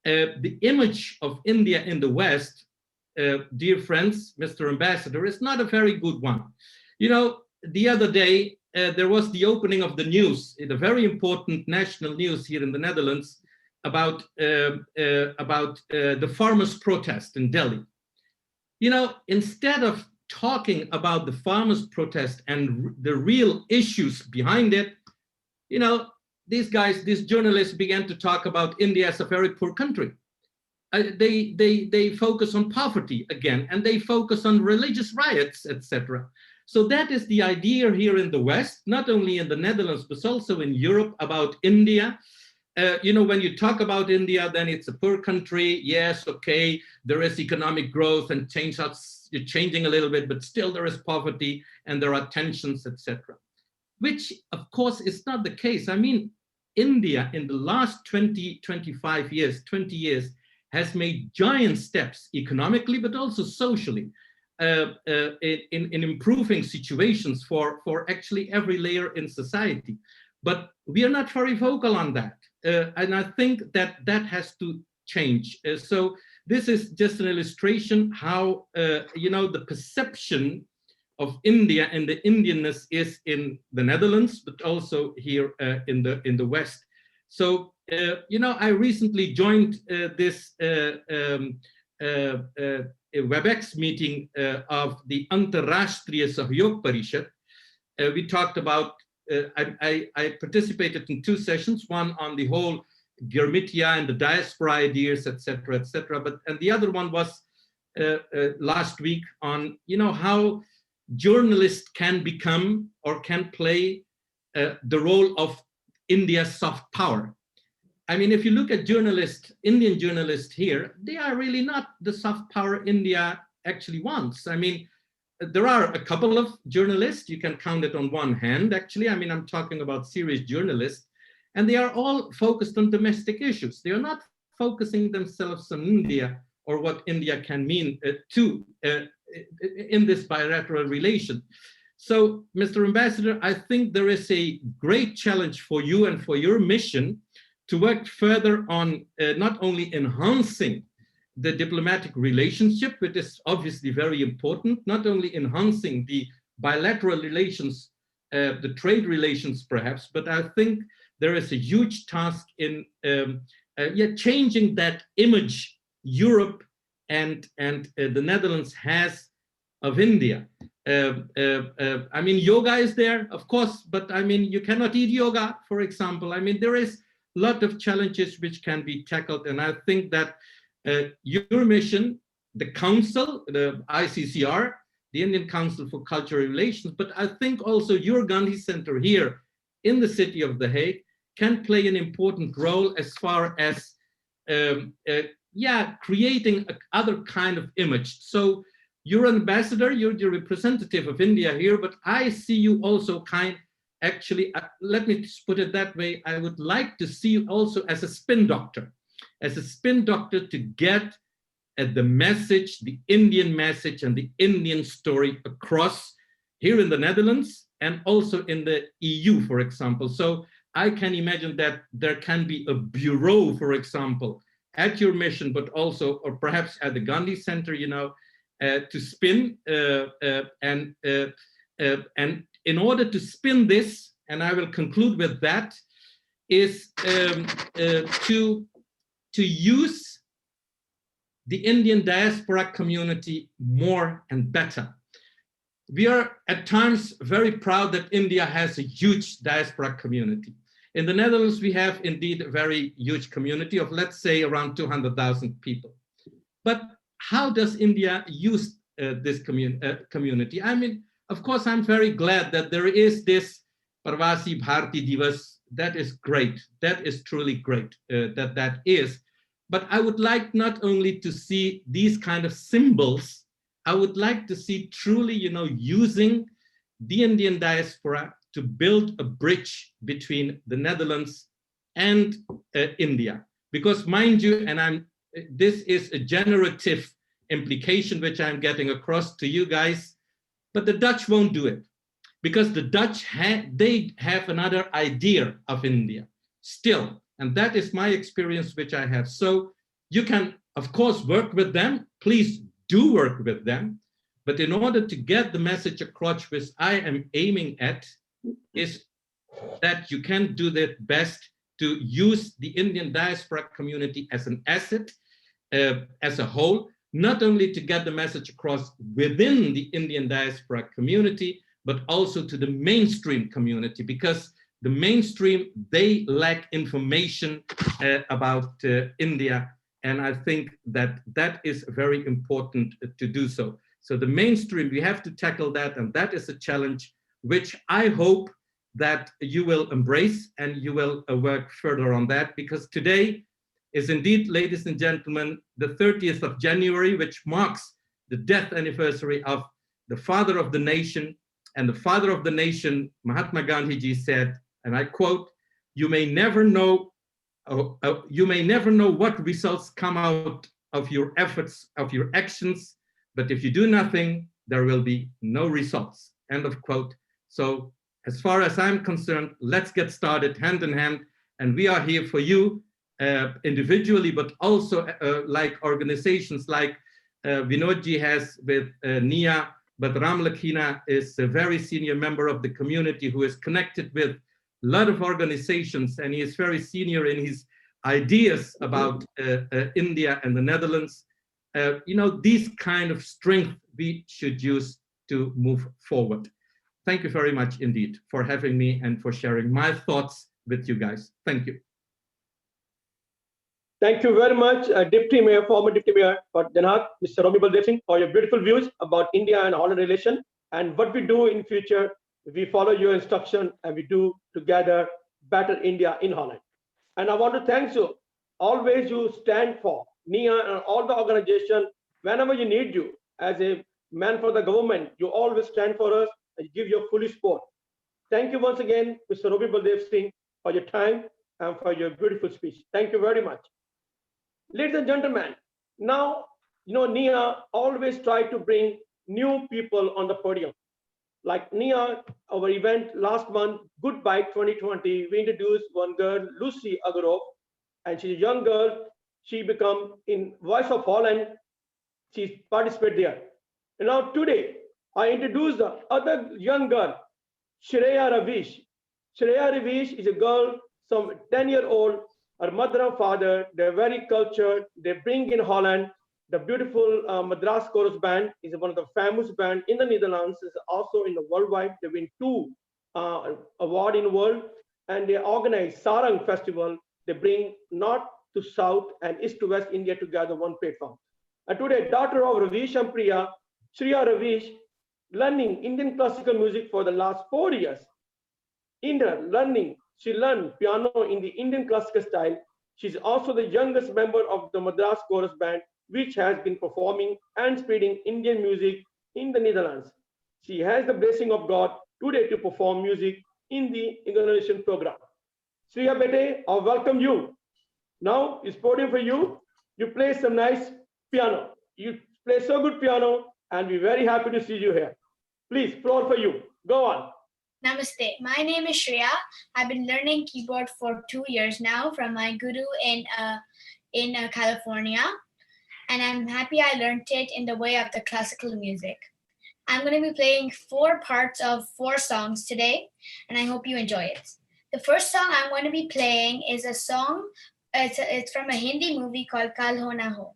F: The image of India in the West, dear friends, Mr. Ambassador, is not a very good one. The other day, there was the opening of the news, the very important national news here in the Netherlands, about the farmers' protest in Delhi. Instead of talking about the farmers' protest and the real issues behind it, these journalists began to talk about India as a very poor country. They focus on poverty again, and they focus on religious riots, etc. So that is the idea here in the West, not only in the Netherlands, but also in Europe, about India. When you talk about India, then it's a poor country. Yes, okay, there is economic growth and you're changing a little bit, but still there is poverty and there are tensions, etc. which of course is not the case. I mean, India in the last 20 years has made giant steps economically, but also socially, in improving situations for actually every layer in society. But we are not very vocal on that. And I think that has to change. So this is just an illustration how, the perception of India and the Indianness is in the Netherlands, but also here in the West. So, I recently joined this WebEx meeting of the Antarashtriya Sahyog Parishad. We talked about, I participated in 2 sessions, one on the whole Girmitia and the diaspora ideas, etc., etc. And the other one was last week on, how journalists can become or can play the role of India's soft power. I mean, if you look at journalists, Indian journalists here, they are really not the soft power India actually wants. I mean, there are a couple of journalists, you can count it on one hand, actually. I mean, I'm talking about serious journalists, and they are all focused on domestic issues. They are not focusing themselves on India or what India can mean in this bilateral relation. So, Mr. Ambassador, I think there is a great challenge for you and for your mission to work further on not only enhancing the diplomatic relationship, which is obviously very important, not only enhancing the bilateral relations, the trade relations perhaps, but I think there is a huge task in changing that image Europe and the Netherlands has of India. I mean, yoga is there, of course, but I mean, you cannot eat yoga, for example. I mean, there is a lot of challenges which can be tackled, and I think that your mission, the council, the ICCR, the Indian Council for Cultural Relations, but I think also your Gandhi Center here in the city of The Hague can play an important role as far as creating other kind of image. So you're an ambassador, you're the representative of India here, but I see you also let me just put it that way, I would like to see you also as a spin doctor to get the message, the Indian message and the Indian story across here in the Netherlands and also in the EU, for example. So I can imagine that there can be a bureau, for example, at your mission, but also, or perhaps at the Gandhi Center, to spin and in order to spin this, and I will conclude with that, is to use the Indian diaspora community more and better. We are at times very proud that India has a huge diaspora community. In the Netherlands, we have indeed a very huge community of, let's say, around 200,000 people. But how does India use this community? I mean, of course, I'm very glad that there is this Parvasi Bharti Divas. That is great. That is truly great that is. But I would like not only to see these kind of symbols, I would like to see truly, using the Indian diaspora to build a bridge between the Netherlands and India. Because mind you, and this is a generative implication which I'm getting across to you guys, but the Dutch won't do it because the Dutch they have another idea of India still. And that is my experience, which I have. So you can, of course, work with them. Please do work with them. But in order to get the message across, which I am aiming at, is that you can do that best to use the Indian diaspora community as an asset, as a whole, not only to get the message across within the Indian diaspora community, but also to the mainstream community, because the mainstream, they lack information about India. And I think that that is very important to do so. So the mainstream, we have to tackle that. And that is a challenge which I hope that you will embrace and you will work further on that, because today is indeed, ladies and gentlemen, the 30th of January, which marks the death anniversary of the father of the nation, And the father of the nation, Mahatma Gandhi ji, said, and I quote, you may never know what results come out of your efforts, of your actions, but if you do nothing, there will be no results, end of quote. So as far as I'm concerned, let's get started hand in hand, and we are here for you individually, but also like organizations like Vinodji has with NIA, but Ram Lakhina is a very senior member of the community who is connected with a lot of organizations, and he is very senior in his ideas about India and the Netherlands. These kind of strength we should use to move forward. Thank you very much indeed for having me and for sharing my thoughts with you guys. Thank you.
A: Thank you very much, Deputy Mayor, former Deputy Mayor for Den Haag, Mr. Romy Baldev Singh, for your beautiful views about India and Holland relation and what we do in future. We follow your instruction and we do together better India in Holland. And I want to thank you. Always you stand for NIA and all the organization. Whenever you need you as a man for the government, you always stand for us and give your full support. Thank you once again, Mr. Romy Baldev Singh, for your time and for your beautiful speech. Thank you very much. Ladies and gentlemen, now, NIA always try to bring new people on the podium. Like NIA, our event last month, Good Bike 2020, we introduced one girl, Lucy Agarov, and she's a young girl. She become in Voice of Holland. She participated there. And now today, I introduce the other young girl, Shreya Ravish. Shreya Ravish is a girl, some 10-year-old. Her mother and father, they're very cultured. They bring in Holland. The beautiful Madras Chorus Band is one of the famous band in the Netherlands. Is also in the worldwide. They win 2 awards in the world. And they organize Sarang Festival. They bring north to south and east to west India together one platform. And today, daughter of Ravish and Priya, Shreya Ravish, learning Indian classical music for the last 4 years. In her learning, she learned piano in the Indian classical style. She's also the youngest member of the Madras Chorus Band, which has been performing and spreading Indian music in the Netherlands. She has the blessing of God today to perform music in the Indonesian program. Shreya Bete, I welcome you. Now it's podium for you. You play some nice piano. You play so good piano, and we're very happy to see you here. Please, floor for you. Go on.
G: Namaste. My name is Shreya. I've been learning keyboard for 2 years now from my guru in California, and I'm happy I learned it in the way of the classical music. I'm going to be playing 4 parts of 4 songs today, and I hope you enjoy it. The first song I'm going to be playing is a song. It's from a Hindi movie called Kal Ho Na Ho.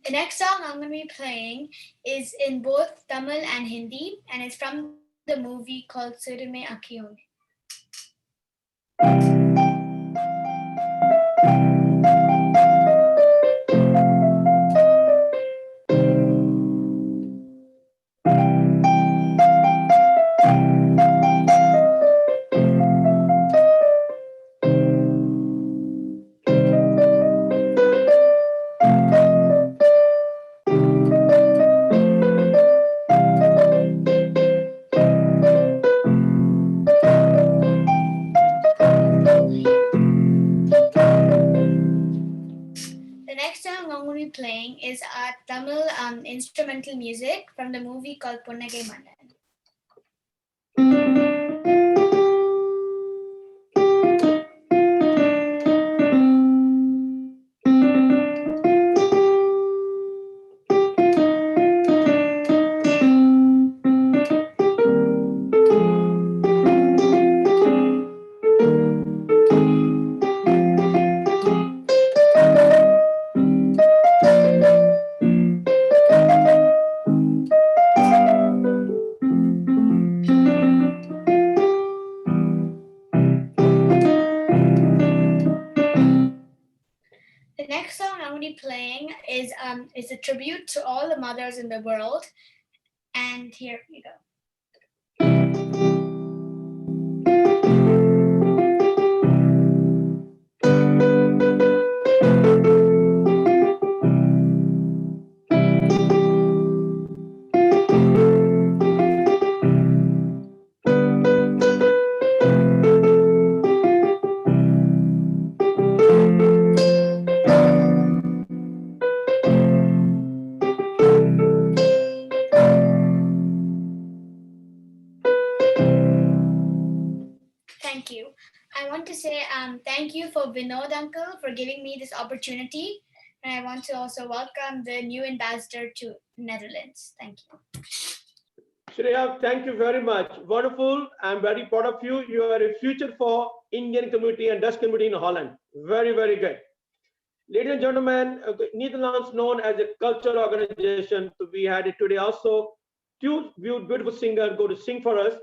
G: The next song I'm going to be playing is in both Tamil and Hindi, and it's from the movie called Sur Mein Aakhiyon Mein. playing is a Tamil instrumental music from the movie called Punnagai Mannan. The next song I'm going to be playing is a tribute to all the mothers in the world. And here we go. Thank you. I want to say thank you for Vinod uncle for giving me this opportunity. And I want to also welcome the new ambassador to Netherlands. Thank you.
A: Shreya, thank you very much. Wonderful. I'm very proud of you. You are a future for Indian community and Dutch community in Holland. Very, very good. Ladies and gentlemen, Netherlands known as a cultural organization. So we had it today also. Two beautiful singers go to sing for us.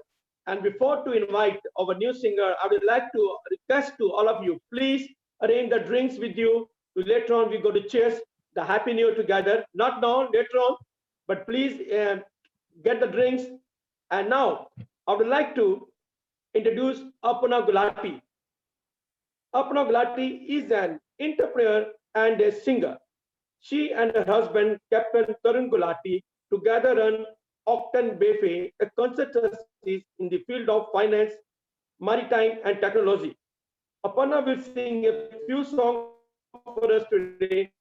A: And before to invite our new singer, I would like to request to all of you, please arrange the drinks with you. Later on, we go to cheers the Happy New Year together. Not now, later on, but please get the drinks. And now, I would like to introduce Apana Gulati. Apana Gulati is an entrepreneur and a singer. She and her husband, Captain Tarun Gulati, together run Octan Befe, a consultancy in the field of finance, maritime, and technology. Aparna will sing a few songs for us today.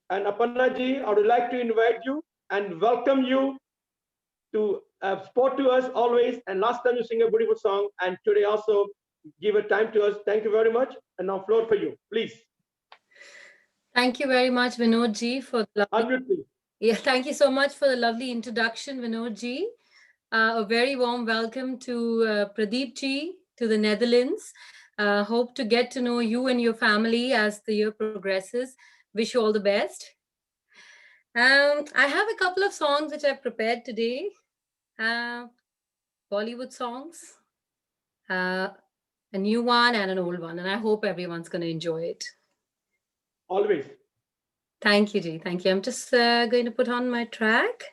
A: And Aparna ji, I would like to invite you and welcome you to support to us always. And last time you sing a beautiful song, and today also give a time to us. Thank you very much. And now floor for you, please.
H: Thank you very much, Vinod ji, for the lovely...
A: Unmute, please.
H: Yeah, thank you so much for the lovely introduction, Vinod ji. A very warm welcome to Pradeep ji, to the Netherlands. Hope to get to know you and your family as the year progresses. Wish you all the best. I have a couple of songs which I've prepared today. Bollywood songs, a new one and an old one, and I hope everyone's going to enjoy it.
A: Always.
H: Thank you, Ji. Thank you. I'm just going to put on my track.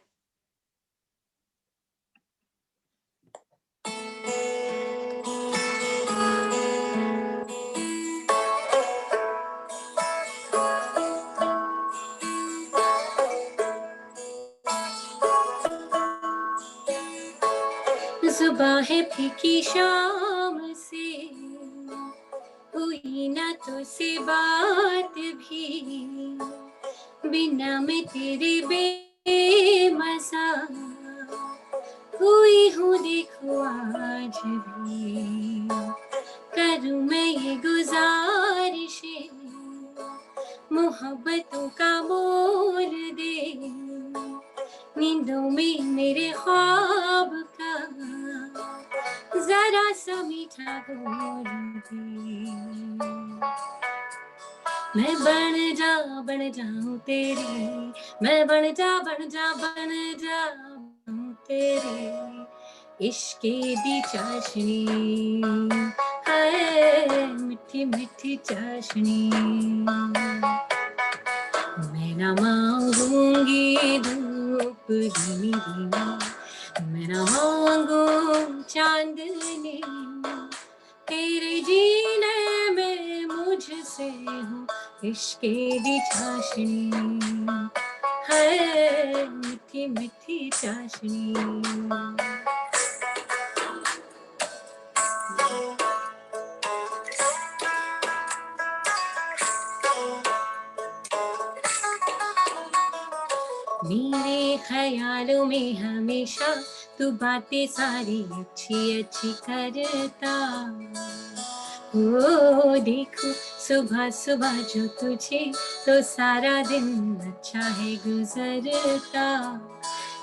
H: सुबह है फीकी शाम से हुई ना तुझसे बात भी बिना मैं तेरे बेमज़ा हुई हूँ देखो आज भी करूँ मैं ये गुजारिश मोहब्बतों का मोल दे नींदों में मेरे ख्वाब का जरा सा मीठा घोल दे मैं बन जाऊं तेरी मैं बन जाऊं तेरे इश्क दी चाशनी है मिठी मिठी चाशनी मैं ना मांगूंगी धूप धीमी धीमी मैं ना मांगू चांदनी तेरे जीने में मुझसे हो इश्क दी चाशनी है मिठी मिठी चाशनी मेरे ख्यालों में हमेशा तू बातें सारी अच्छी अच्छी करता। ओ देखो सुबह सुबह जो तुझे तो सारा दिन अच्छा है गुजरता।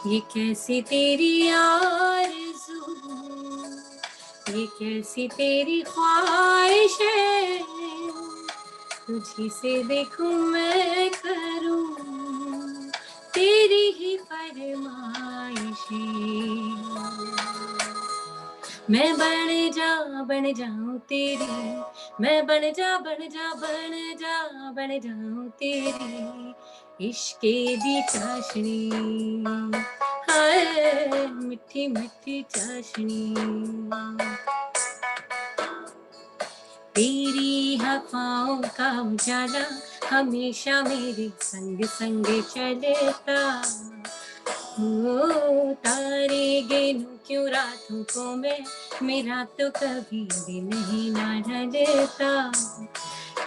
H: ये कैसी तेरी आरज़ू, ये कैसी तेरी ख्वाहिश है, तुझी से देखूं मैं करूं तेरी ही फरमाइशें। मैं बन जाऊं तेरी, मैं बन जाऊं तेरी इश्क दी चाशनी, हाय मिठी मिठी चाशनी। तेरी हवाओं का उजाला हमेशा मेरे संग संग चलता। ओ तारे गिनूं क्यों रातों को मैं, मेरा तो कभी दिन ही ना ढलता।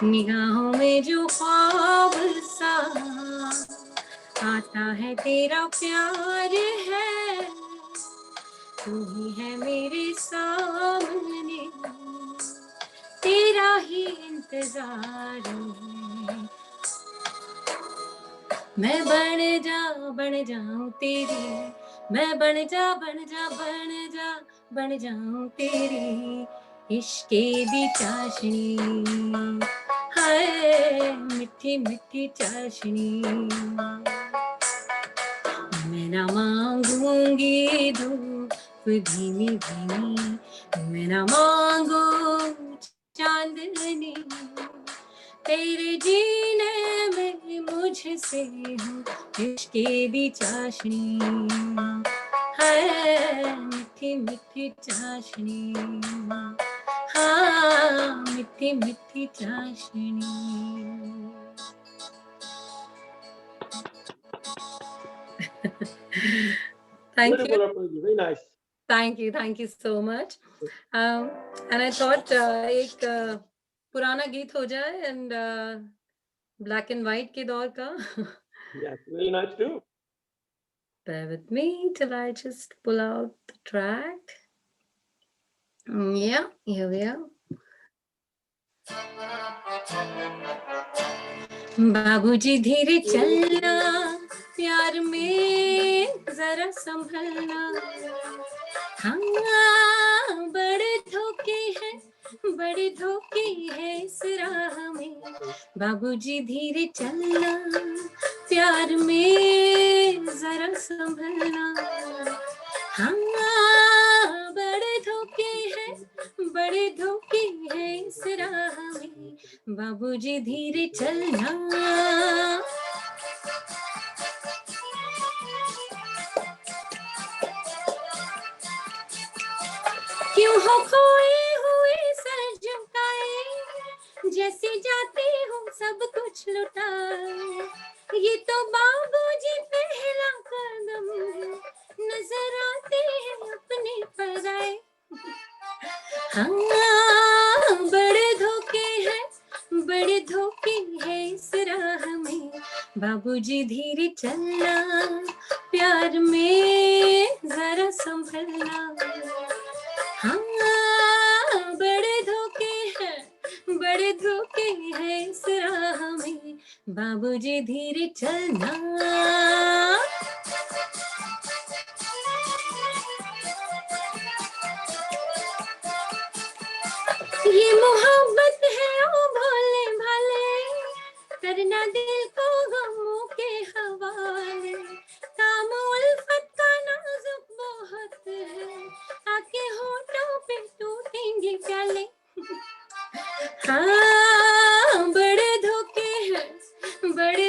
H: निगाहों में जो ख्वाब सा आता है तेरा प्यार है, तू ही है मेरे सामने, तेरा ही इंतजार है। मैं बन जाऊं तेरी, मैं बन जाऊं तेरी इश्क दी चाशनी, हाय मिठी मिठी चाशनी। मैं ना मांगूंगी धूप धीमी धीमी, मैं ना मांगू चांदनी, तेरे जीने में मुझसे हो इश्क दी चाशनी, है मिठी मिठी चाशनी, हाँ मिठी मिठी चाशनी। Thank you.
A: Beautiful, Apurva ji. Very nice.
H: Thank you so much. And I thought एक पुराना गीत हो जाए and black and white के दौर का.
A: Yes, very nice too.
H: Bear with me till I just pull out the track. Yeah, here we are. बाबूजी धीरे चलना, प्यार में जरा संभलना, हाँ बड़े धोखे हैं इस राह में। बाबूजी धीरे चलना, प्यार में जरा संभलना, हाँ बड़े धोखे हैं इस राह में। बाबूजी धीरे चलना। क्यों हो खोए हुए सर झुकाए, जैसे जाते हो सब कुछ लुटाए। ये तो बाबूजी पहला कदम है, नजर आते हैं अपने पराए। हाँ बड़े धोखे हैं इस राह में। बाबूजी धीरे चलना, प्यार में जरा संभलना, हाँ बड़े धोखे हैं इस राह में। बाबूजी धीरे चलना। ये मोहब्बत है ओ भोले भाले, करना दिल को गमों के हवाले। काम उल्फत का नाजुक बहुत है, आके होठों पे टूटेंगे प्याले। हाँ बड़े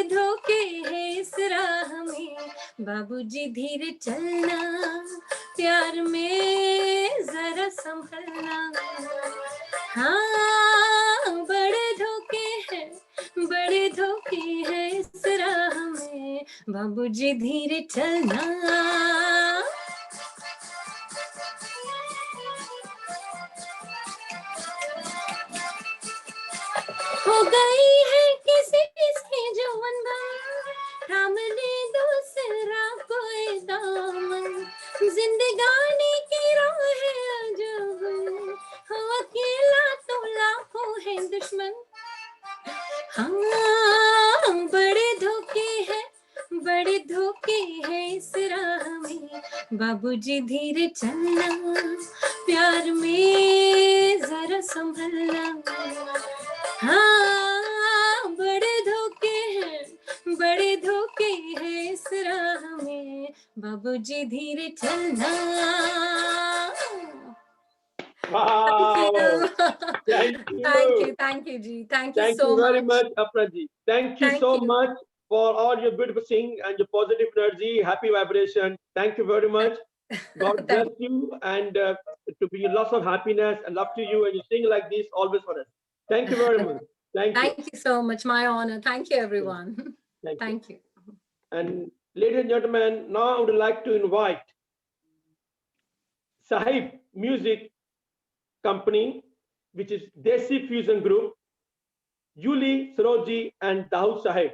H: धोखे हैं इस राह में। बाबूजी धीरे चलना, प्यार में जरा संभलना, हाँ बड़े धोखे हैं इस राह में। बाबूजी धीरे चलना। हो गई है किसी से जो अनबन, थाम ले दूसरा बाबूजी धीरे चलना, प्यार में जरा संभलना, हाँ बड़े धोखे हैं इस राह में, बाबूजी धीरे चलना।
A: Wow.
H: Thank you. Thank you, Ji. Thank you
A: Thank
H: so
A: you very
H: much.
A: much, Apna-ji. Thank you
H: Thank
A: so
H: you.
A: much for all your beautiful singing and your positive energy, happy vibration. Thank you very much. God bless
H: Thank
A: you, and to be lots of happiness and love to you, and you sing like this always for us. Thank you very much. Thank you.
H: Thank you so much. My honor. Thank you, everyone.
A: Thank you.
H: Thank you.
A: And ladies and gentlemen, now I would like to invite Sahib Music Company, which is Desi Fusion Group, Julie, Saroji, and Dahoud Sahib.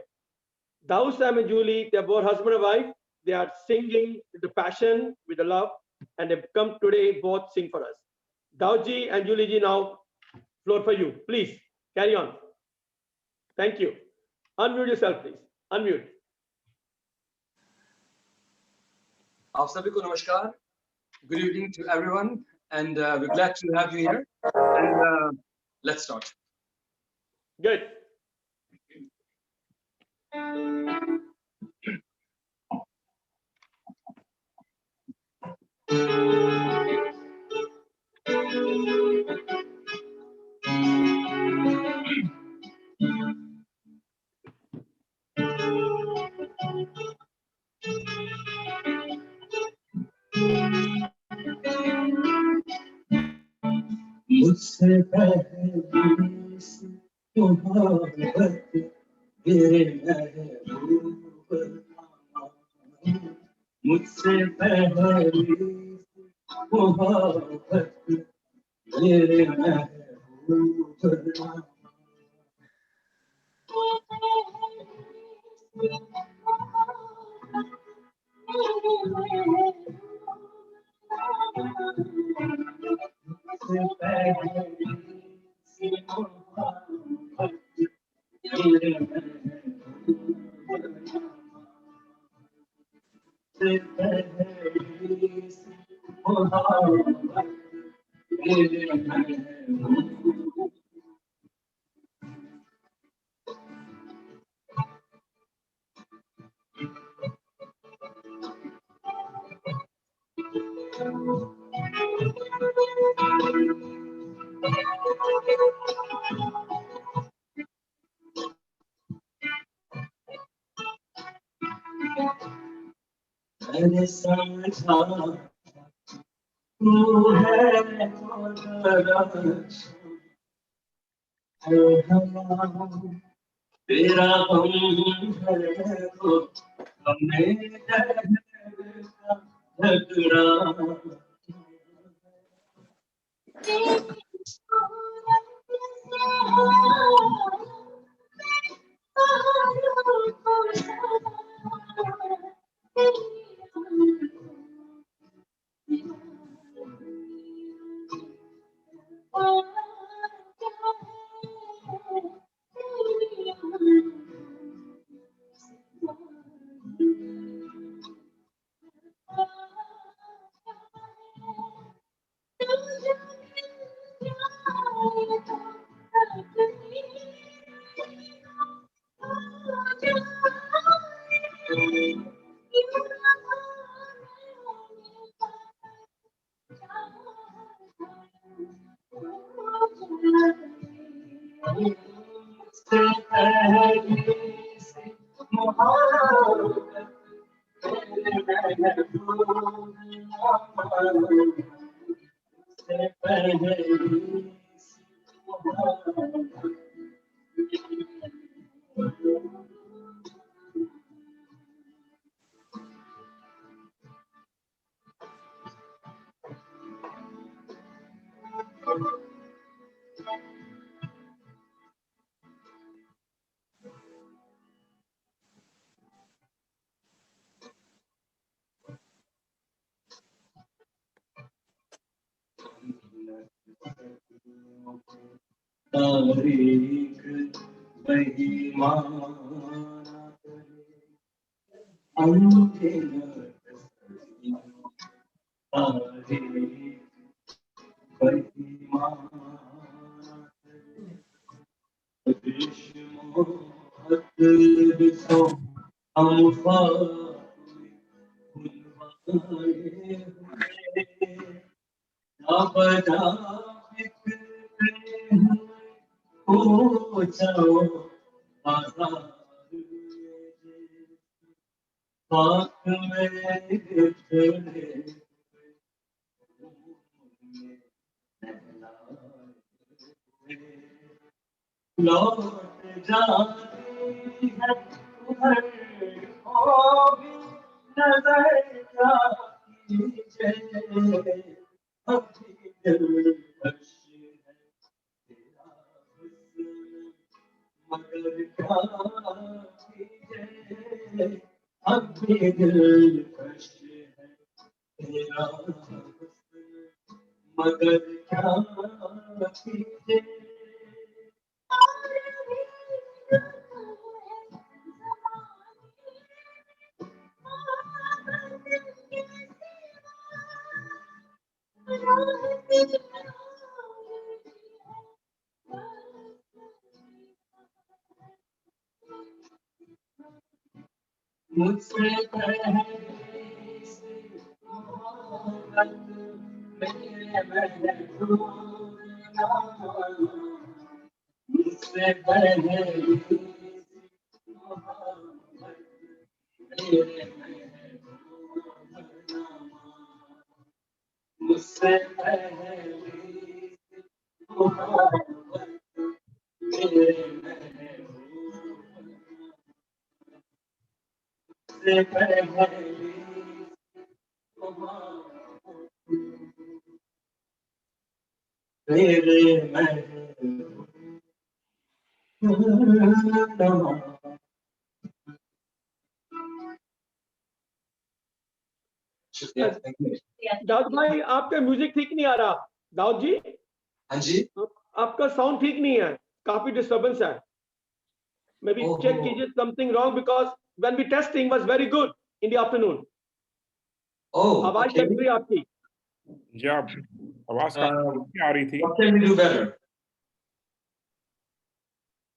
A: Dahoud Sahib and Julie, they're both husband and wife. They are singing with the passion, with the love, and they've come today both sing for us. Dahoud ji and Julie ji, now floor for you. Please carry on. Thank you. Unmute yourself, please. Unmute.
I: आप सभी को नमस्कार. Good evening to everyone, and we're glad to have you here. And let's start.
A: Good.
J: मुझसे पहली सी मोहब्बत तेरे महबूब नामा, मुझसे पहली सी मोहब्बत तेरे महबूब नामा, मैंने समझा तू है तेरा हम है तो हमें झगड़ा तारीख वही माना करे अंधेरा लौट जाती है उधर को भी नजर जाती है अपनी दिलकश है तेरा हुस्न मगर क्या कीजिए अपनी दिलकश है तेरा हुस्न मगर क्या कीजिए मुझसे पहले से मोहब्बत मेरे महबूब ना मुझसे पहले से मोहब्बत मेरे महबूब ना मुझसे पहले से मोहब्बत मेरे महबूब से पहले मेरे महबूब शुक्रिया थैंक यू
A: दाऊद भाई, आपका म्यूजिक ठीक नहीं आ रहा। दाऊद जी,
I: हाँ जी
A: आपका साउंड ठीक नहीं है, काफी डिस्टरबेंस है। मे बी चेक कीजिए something wrong, because when we testing was very good in the afternoon.
I: Oh
A: आवाज
I: ओके
A: लग रही है आपकी।
D: या आवाज काफी आ रही थी।
I: what can we do better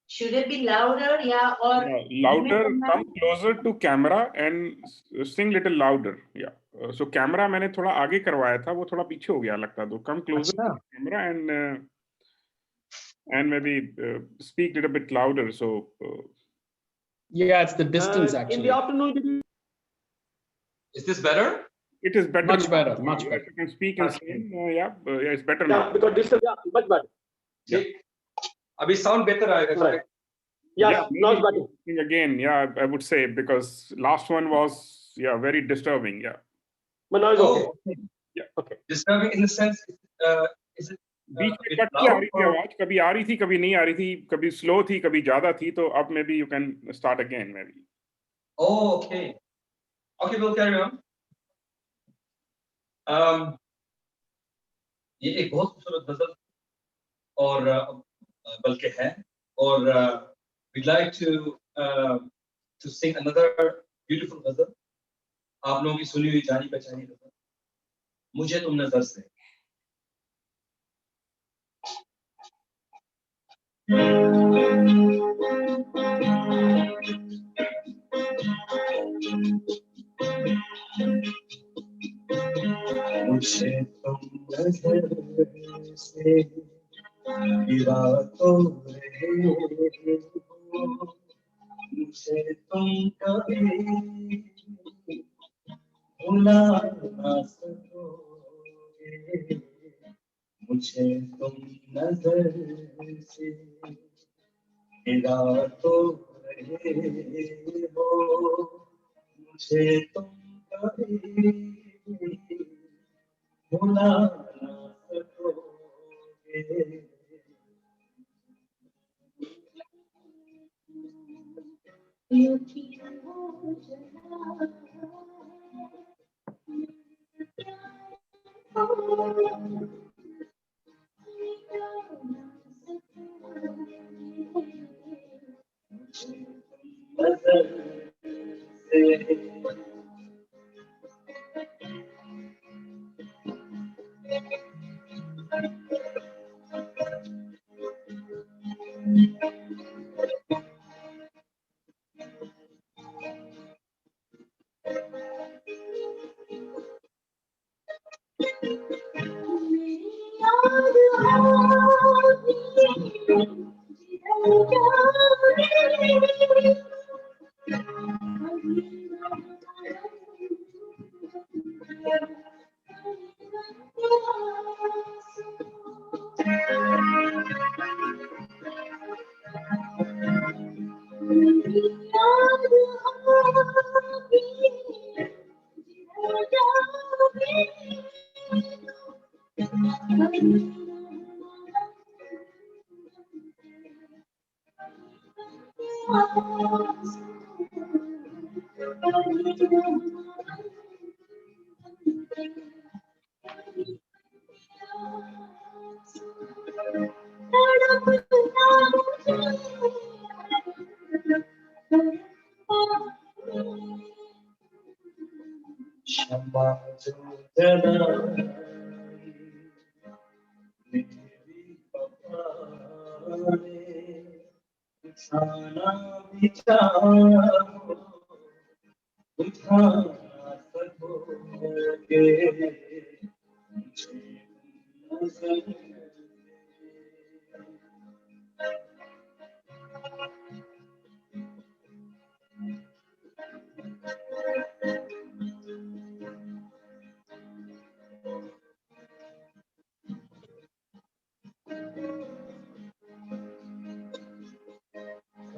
K: Should it be louder? Yeah, or
D: Louder, come closer to camera and sing little louder. Yeah. So camera मैंने थोड़ा आगे करवाया था, वो थोड़ा पीछे हो गया लगता है। तो come closer to the camera and maybe speak little bit louder. So
L: yeah, it's the distance
A: In the
L: actually.
A: afternoon,
I: is this better
D: it is better.
L: Much better, much
D: Yeah,
L: better.
D: if you can speak and sing. Yeah, it's better
A: yeah,
D: now.
A: because distance, yeah, much better.
I: ठीक अभी sound बेहतर आएगा
A: Right. Yes,
D: Yeah,
A: now
D: maybe
A: it's better.
D: sing again. Yeah, I would say because last one was very disturbing. Yeah.
A: But now it's okay.
D: Yeah.
A: Okay.
I: disturbing in the sense is it
D: बीच में cut के आ रही थी आवाज, कभी आ रही थी कभी नहीं आ रही थी, कभी स्लो थी कभी ज्यादा थी। तो अब may be you can start again may be.
I: okay we'll carry on ये एक बहुत खूबसूरत गजल और बल्कि है और we'd like to sing another beautiful गजल, आप लोगों की सुनी हुई जानी पहचानी गजल, मुझे तुम नजर से। मुझे तुम नजर से गिरा तो रहे हो, मुझे तुम कभी भुला ना सकोगे, मुझे तुम नजर से गिरा तो रहे हो, मुझे तुम कभी भुला ना सकोगे।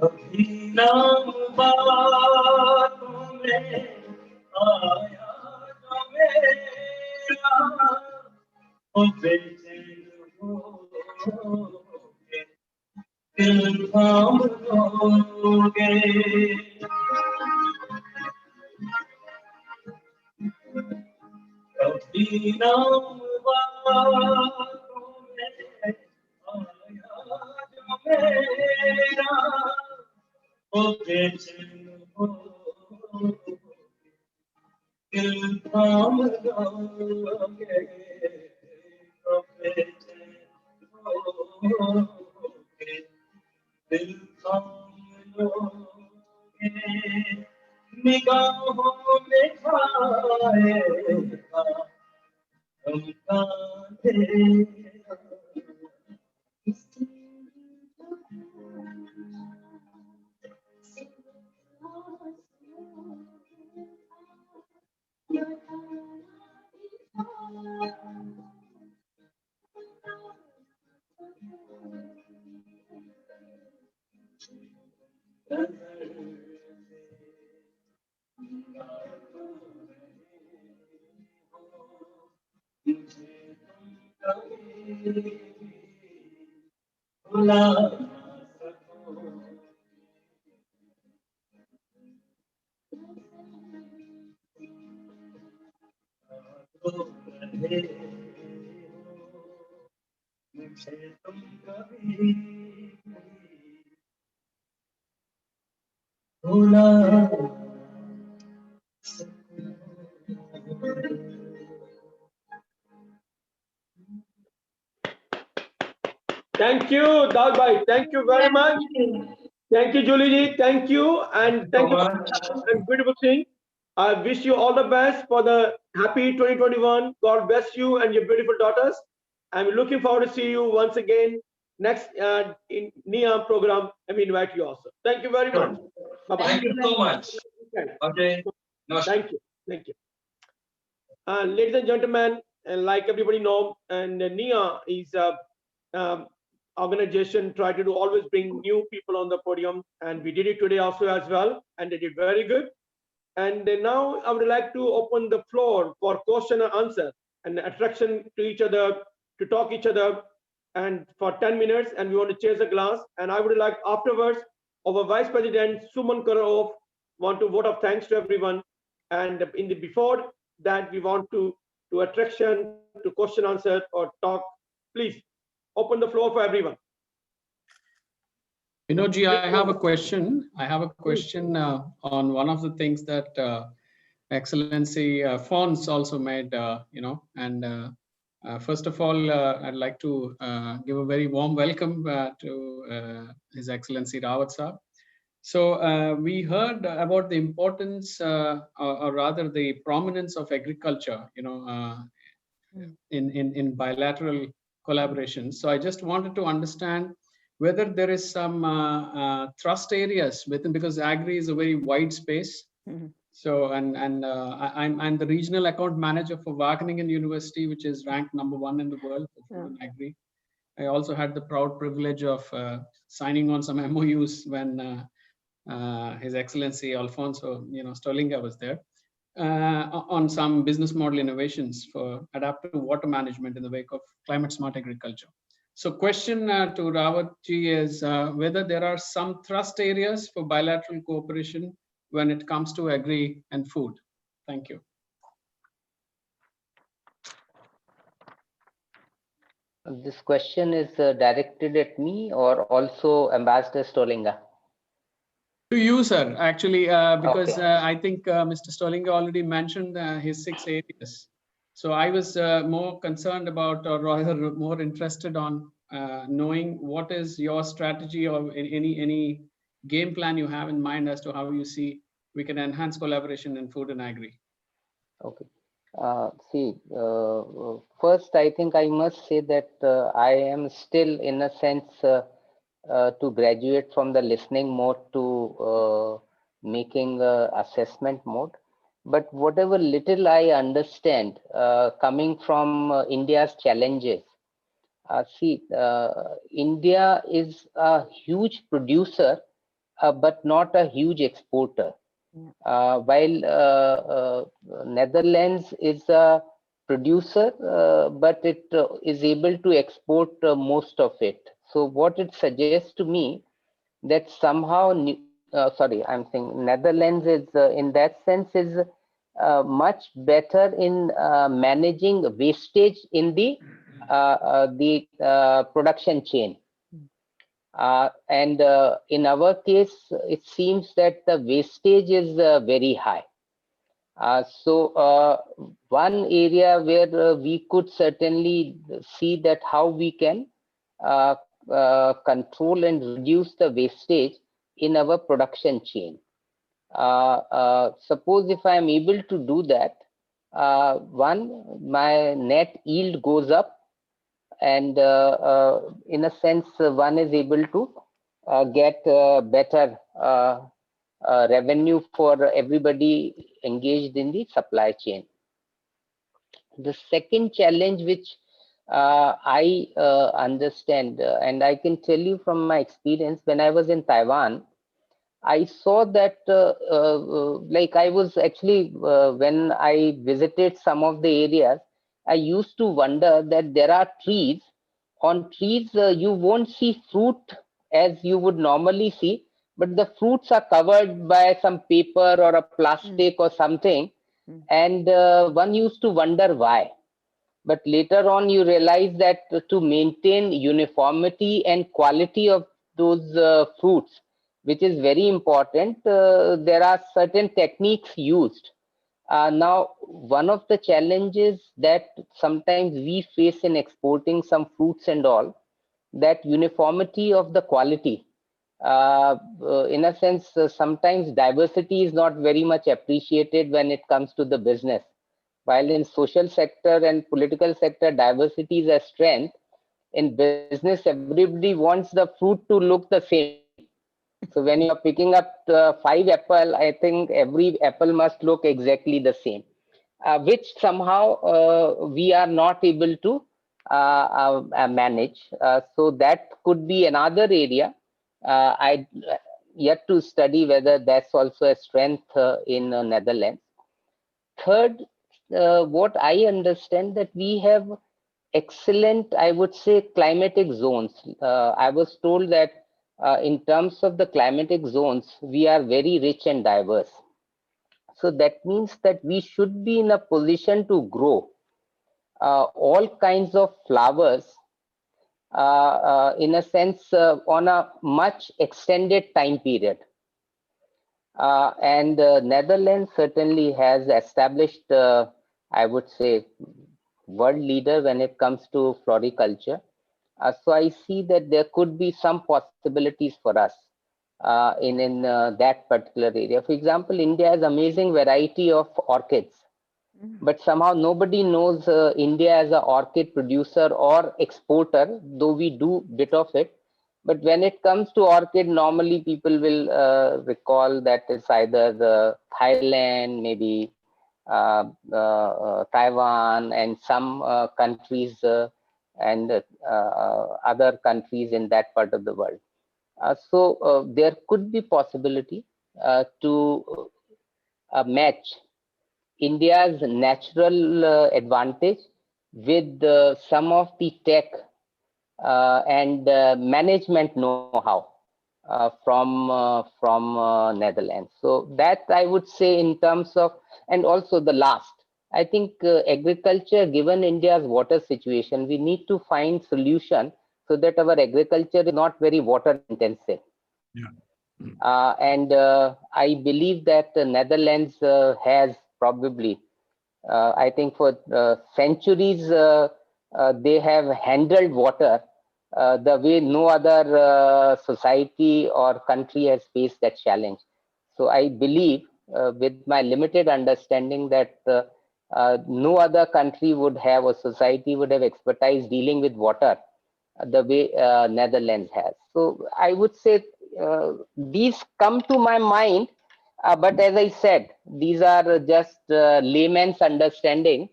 J: कभी नाम बातों में आया जो मेरा ओ बेचैन होके दिल थाम दोगे कभी नाम बातों में आया जो मेरा ओ बेचैन हो दिल थाम दोगे ओ बेचैन हो दिल थाम दोगे निगाहों में खाएगा हम कांधे भुला रहे मुझे तुम कभी भुला
A: Thank you, Dalbhai. Thank you very much. Thank you, Julie ji. Thank you. And thank you and beautiful thing. I wish you all the best for the happy 2021. God bless you and your beautiful daughters. I'm looking forward to see you once again next in NIA program. I mean, invite you also. Thank you very much. Bye-bye.
I: Thank you so much. Okay.
A: Thank you. Thank you. Ladies and gentlemen, and like everybody know, and NIA is a organization try to do always bring new people on the podium, and we did it today also as well, and they did very good. And now I would like to open the floor for question and answer and attraction to each other, to talk each other, and for 10 minutes, and we want to chase a glass. And I would like afterwards our Vice President Suman Karov want to vote of thanks to everyone. And in the before that, we want to attraction, to question answer or talk. Please open the floor for everyone.
L: Vinodji, I have a question. I have a question on one of the things that Excellency Fons also made, and first of all, I'd like to give a very warm welcome to His Excellency Rawat Saab. So we heard about the importance, or rather the prominence of agriculture, in bilateral collaboration. So I just wanted to understand whether there is some thrust areas within, because agri is a very wide space. So I'm the regional account manager for Wageningen University, which is ranked #1 in the world for food and agri. I also had the proud privilege of signing on some MOUs when His Excellency Alfonso, Stolinga was there, on some business model innovations for adaptive water management in the wake of climate smart agriculture. So question to Rawat ji is whether there are some thrust areas for bilateral cooperation when it comes to agri and food. Thank you.
B: This question is directed at me or also Ambassador Stolinga?
L: To you, sir, actually, because
B: Okay.
L: I think Mr. Stolinga already mentioned his 6 areas. So I was more concerned about, or rather more interested on knowing what is your strategy or any game plan you have in mind as to how you see we can enhance collaboration in food and agri.
B: Okay. First, I think I must say that I am still, in a sense, to graduate from the listening mode to making assessment mode. But whatever little I understand, coming from India's challenges, India is a huge producer, but not a huge exporter. While Netherlands is a producer, but it is able to export most of it. So what it suggests to me that somehow, I'm saying Netherlands is in that sense is much better in managing wastage in the production chain. And in our case, it seems that the wastage is very high. So one area where we could certainly see that how we can control and reduce the wastage in our production chain. Suppose if I am able to do that, my net yield goes up, and in a sense, one is able to get better revenue for everybody engaged in the supply chain. The second challenge which I understand, and I can tell you from my experience, when I was in Taiwan, I saw that like I was actually, when I visited some of the areas, I used to wonder that there are trees. On trees, you won't see fruit as you would normally see, but the fruits are covered by some paper or a plastic or something. And one used to wonder why. But later on, you realize that to maintain uniformity and quality of those fruits, which is very important, there are certain techniques used. Now, one of the challenges that sometimes we face in exporting some fruits and all, that uniformity of the quality. In a sense, sometimes diversity is not very much appreciated when it comes to the business. While in social sector and political sector, diversity is a strength, in business, everybody wants the fruit to look the same. So when you're picking up 5 apples, I think every apple must look exactly the same, which somehow we are not able to manage. So that could be another area. I yet to study whether that's also a strength in Netherlands. Third, what I understand that we have excellent, I would say, climatic zones. I was told that in terms of the climatic zones, we are very rich and diverse. So that means that we should be in a position to grow all kinds of flowers in a sense on a much extended time period. And Netherlands certainly has established, I would say, world leader when it comes to floriculture. So I see that there could be some possibilities for us in that particular area. For example, India has amazing variety of orchids, but somehow nobody knows India as an orchid producer or exporter, though we do bit of it. But when it comes to orchid, normally people will recall that it's either the Thailand, maybe Taiwan, and some countries and other countries in that part of the world. So there could be possibility to match India's natural advantage with some of the tech and management know-how from Netherlands. So that I would say in terms of, and also the last, I think agriculture, given India's water situation, we need to find solution so that our agriculture is not very water intensive.
C: Yeah.
B: And I believe that the Netherlands has probably, I think for centuries, they have handled water the way no other society or country has faced that challenge. So I believe with my limited understanding that no other country would have or society would have expertise dealing with water the way Netherlands has. So I would say these come to my mind, but as I said, these are just layman's understanding.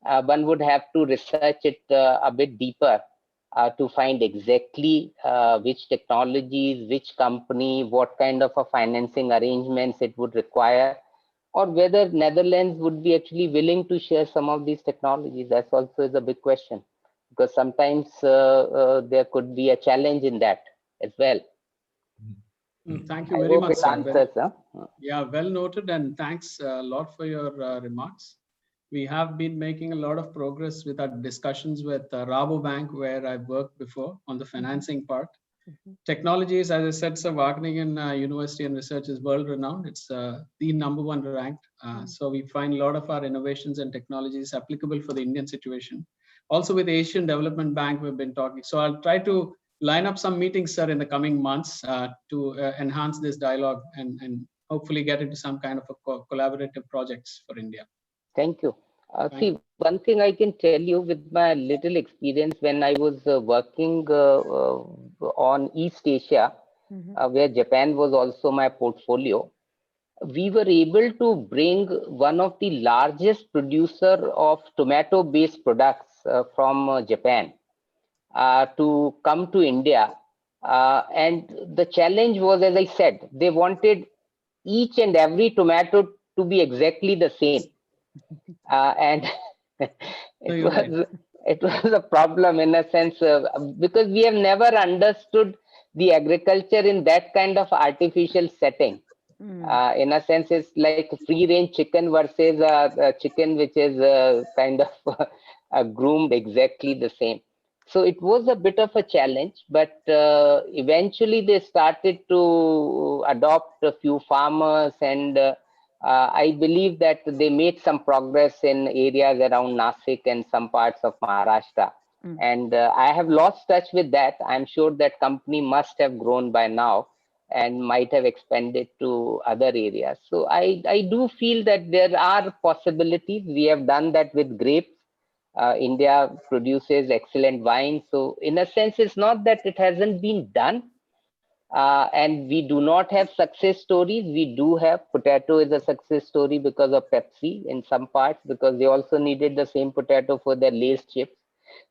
B: One would have to research it a bit deeper to find exactly which technologies, which company, what kind of a financing arrangements it would require, or whether Netherlands would be actually willing to share some of these technologies. That's also is a big question, because sometimes there could be a challenge in that as well.
L: Thank you
B: I
L: very
B: hope
L: much,
B: it
L: sir.
B: answers, huh?
L: Yeah, well noted, and thanks a lot for your remarks. We have been making a lot of progress with our discussions with Rabobank, where I've worked before on the financing part. Technologies, as I said, sir, Wageningen University and Research is world renowned. It's the #1 ranked. So we find a lot of our innovations and technologies applicable for the Indian situation. Also with Asian Development Bank, we've been talking. So I'll try to line up some meetings, sir, in the coming months to enhance this dialogue and hopefully get into some kind of a collaborative projects for India.
B: Thank you.
L: Thank
B: See, one thing I can tell you with my little experience when I was working on East Asia, where Japan was also my portfolio, we were able to bring one of the largest producer of tomato-based products from Japan to come to India. And the challenge was, as I said, they wanted each and every tomato to be exactly the same. And it was a problem in a sense because we have never understood the agriculture in that kind of artificial setting. In a sense, it's like free range chicken versus a chicken which is kind of groomed exactly the same. So it was a bit of a challenge, but eventually they started to adopt a few farmers, and I believe that they made some progress in areas around Nasik and some parts of Maharashtra. And I have lost touch with that. I'm sure that company must have grown by now and might have expanded to other areas. So I do feel that there are possibilities. We have done that with grapes. India produces excellent wine. So in a sense, it's not that it hasn't been done. And we do not have success stories. We do have. Potato is a success story because of Pepsi in some parts, because they also needed the same potato for their Lay's chips.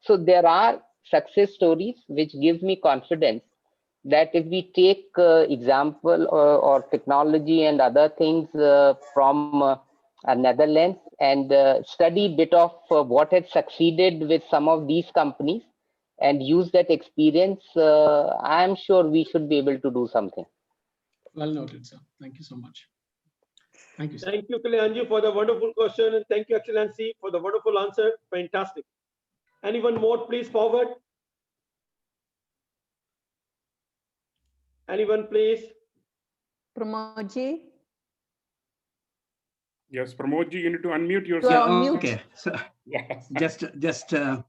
B: So there are success stories which give me confidence that if we take example or technology and other things from Netherlands and study bit of what had succeeded with some of these companies and use that experience, I am sure we should be able to do something.
L: Well noted, sir. Thank you so much. Thank you, sir.
A: Thank you, Kalyanji, for the wonderful question, and thank you, Excellency, for the wonderful answer. Fantastic. Anyone more, please forward. Anyone, please?
M: Pramodji?
D: Yes, Pramodji, you need to unmute yourself.
C: Okay, so just a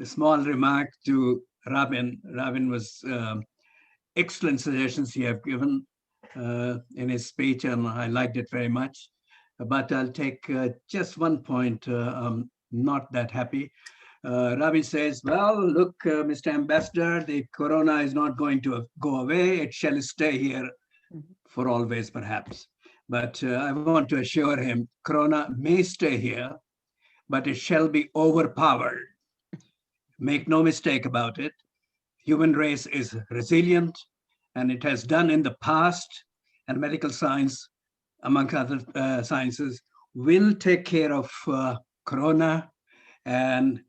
C: small remark to Robin. Robin was excellent suggestions he have given in his speech, and I liked it very much. But I'll take just one point. I'm not that happy. Robin says, well, look, Mr. Ambassador, the corona is not going to go away. It shall stay here for always, perhaps. But I want to assure him, corona may stay here, but it shall be overpowered Make no mistake about it. Human race is resilient, and it has done in the past, and medical science, among other sciences, will take care of corona. And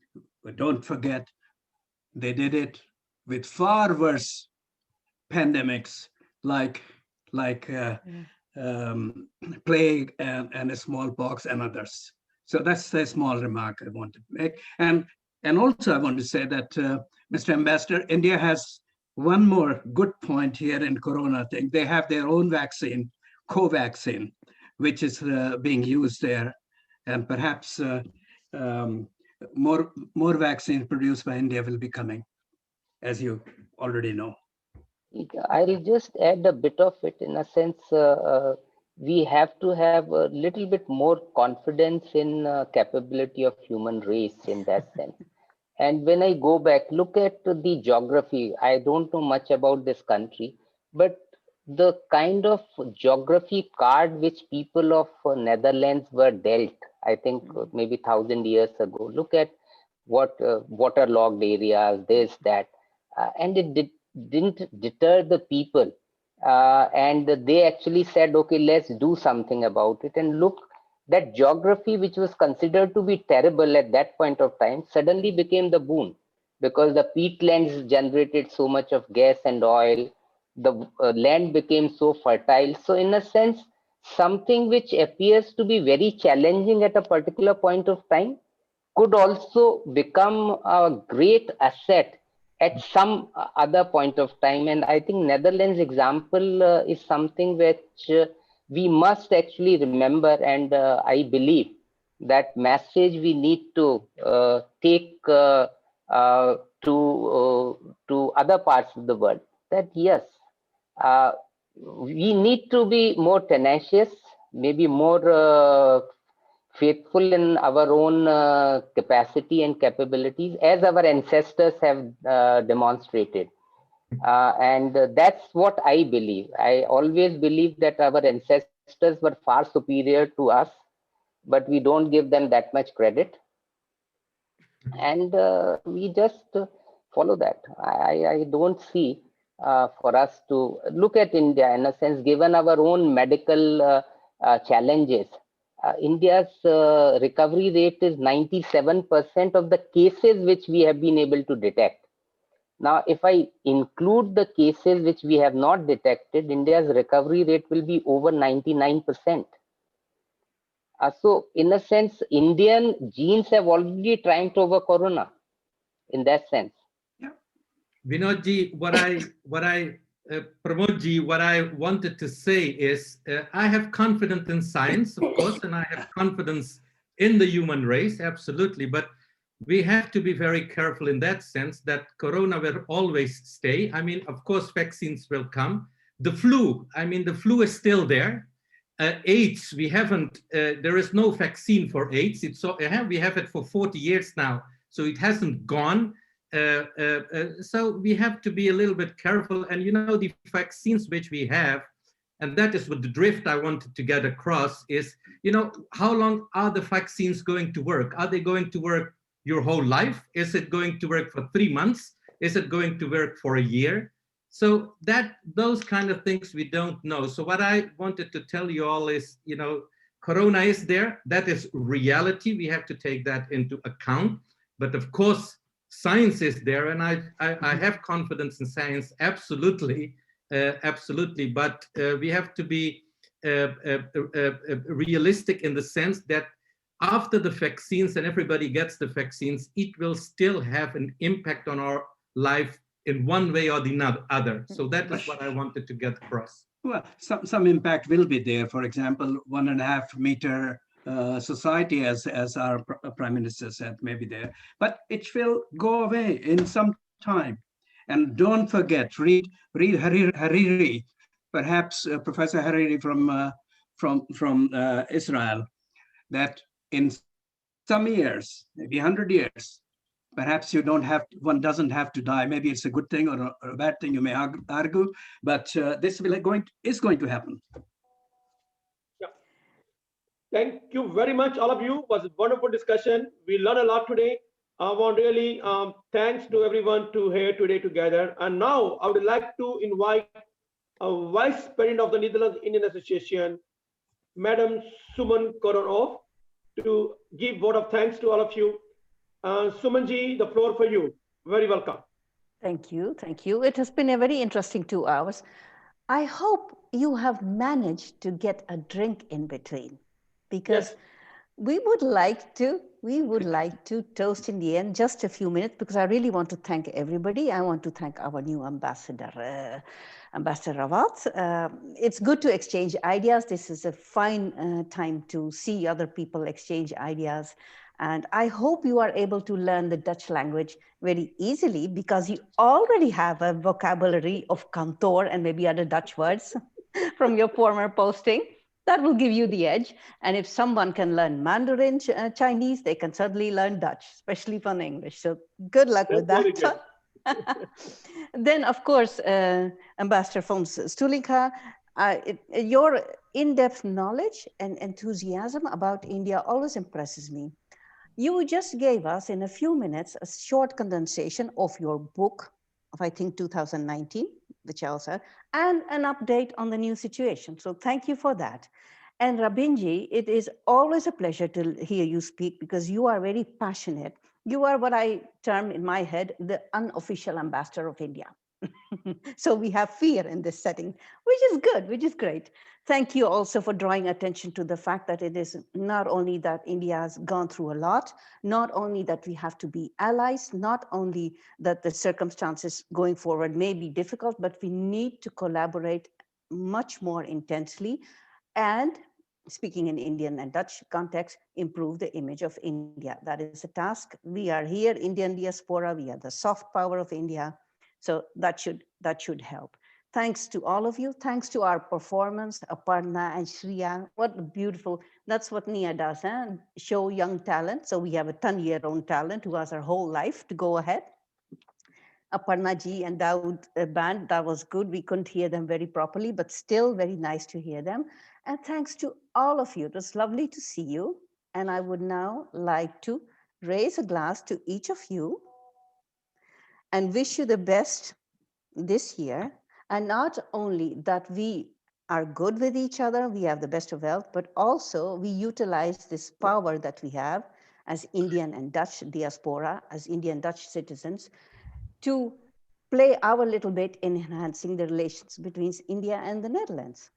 C: don't forget, they did it with far worse pandemics like plague and smallpox and others. So that's a small remark I want to make. And also I want to say that, Mr. Ambassador, India has one more good point here in corona thing. They have their own vaccine, Covaxin, which is being used there. And perhaps more vaccines produced by India will be coming, as you already know.
B: I'll just add a bit of it. In a sense, we have to have a little bit more confidence in capability of human race in that sense. And when I go back, look at the geography. I don't know much about this country, but the kind of geography card which people of Netherlands were dealt, I think maybe 1,000 years ago. Look at what waterlogged areas, this, that, and it didn't deter the people. And they actually said, okay, let's do something about it. And look, that geography, which was considered to be terrible at that point of time, suddenly became the boon, because the peatlands generated so much of gas and oil. The land became so fertile. So in a sense, something which appears to be very challenging at a particular point of time could also become a great asset at some other point of time. And I think Netherlands example is something which we must actually remember. And I believe that message we need to take to other parts of the world, that yes, we need to be more tenacious, maybe more faithful in our own capacity and capabilities, as our ancestors have demonstrated. And that's what I believe. I always believe that our ancestors were far superior to us, but we don't give them that much credit. And we just follow that. I don't see for us to look at India in a sense, given our own medical challenges. India's recovery rate is 97% of the cases which we have been able to detect. Now, if I include the cases which we have not detected, India's recovery rate will be over 99%. So, in a sense, Indian genes have already triumphed over corona. In that sense.
F: Vinodji, Pramodji, what I wanted to say is, I have confidence in science, of course, and I have confidence in the human race, absolutely. But we have to be very careful in that sense that corona will always stay. I mean, of course, vaccines will come. The flu, I mean, the flu is still there. AIDS, we haven't, there is no vaccine for AIDS. We have it for 40 years now, so it hasn't gone. So we have to be a little bit careful. And you know, the vaccines which we have, and that is what the drift I wanted to get across is, you know, how long are the vaccines going to work? Are they going to work your whole life? Is it going to work for 3 months? Is it going to work for a year? So those kind of things we don't know. So what I wanted to tell you all is, you know, corona is there. That is reality. We have to take that into account. But of course, science is there, and I have confidence in science, absolutely, absolutely. But we have to be realistic in the sense that after the vaccines and everybody gets the vaccines, it will still have an impact on our life in one way or the other. So that is what I wanted to get across.
C: Well, some impact will be there. For example, 1.5 meter society, as our Prime Minister said, maybe there, but it will go away in some time. And don't forget, read Hariri, perhaps Professor Hariri from Israel, that in some years, maybe 100 years, perhaps one doesn't have to die. Maybe it's a good thing or a bad thing, you may argue, but this is going to happen.
A: Thank you very much, all of you. It was a wonderful discussion. We learned a lot today. I want really thanks to everyone to here today together. And now I would like to invite Vice President of the Netherlands Indian Association, Madam Suman Koronov, to give vote of thanks to all of you. Sumanji, the floor for you. Very welcome.
N: Thank you. Thank you. It has been a very interesting 2 hours. I hope you have managed to get a drink in between, because we would like to toast in the end, just a few minutes, because I really want to thank everybody. I want to thank our new ambassador, Ambassador Rawat. It's good to exchange ideas. This is a fine time to see other people exchange ideas. And I hope you are able to learn the Dutch language very easily, because you already have a vocabulary of kantoor and maybe other Dutch words from your former posting. That will give you the edge. And if someone can learn Mandarin Chinese, they can certainly learn Dutch, especially from English. So good luck with that. Then, of course, Ambassador von Stulinka, your in-depth knowledge and enthusiasm about India always impresses me. You just gave us in a few minutes a short condensation of your book of, I think, 2019, which I also, and an update on the new situation. So thank you for that. And Rabinji, it is always a pleasure to hear you speak, because you are very passionate. You are what I term in my head, the unofficial ambassador of India. So we have fear in this setting, which is good, which is great. Thank you also for drawing attention to the fact that it is not only that India has gone through a lot, not only that we have to be allies, not only that the circumstances going forward may be difficult, but we need to collaborate much more intensely, and, speaking in Indian and Dutch context, improve the image of India. That is a task. We are here, Indian diaspora, we are the soft power of India. So that should help. Thanks to all of you. Thanks to our performance, Aparna and Shreya. What beautiful, that's what NIA does, huh? Show young talent. So we have a 10-year-old talent who has her whole life to go ahead. Aparna ji and Dawood band, that was good. We couldn't hear them very properly, but still very nice to hear them. And thanks to all of you. It was lovely to see you. And I would now like to raise a glass to each of you and wish you the best this year. And not only that we are good with each other, we have the best of health, but also we utilize this power that we have as Indian and Dutch diaspora, as Indian Dutch citizens, to play our little bit in enhancing the relations between India and the Netherlands.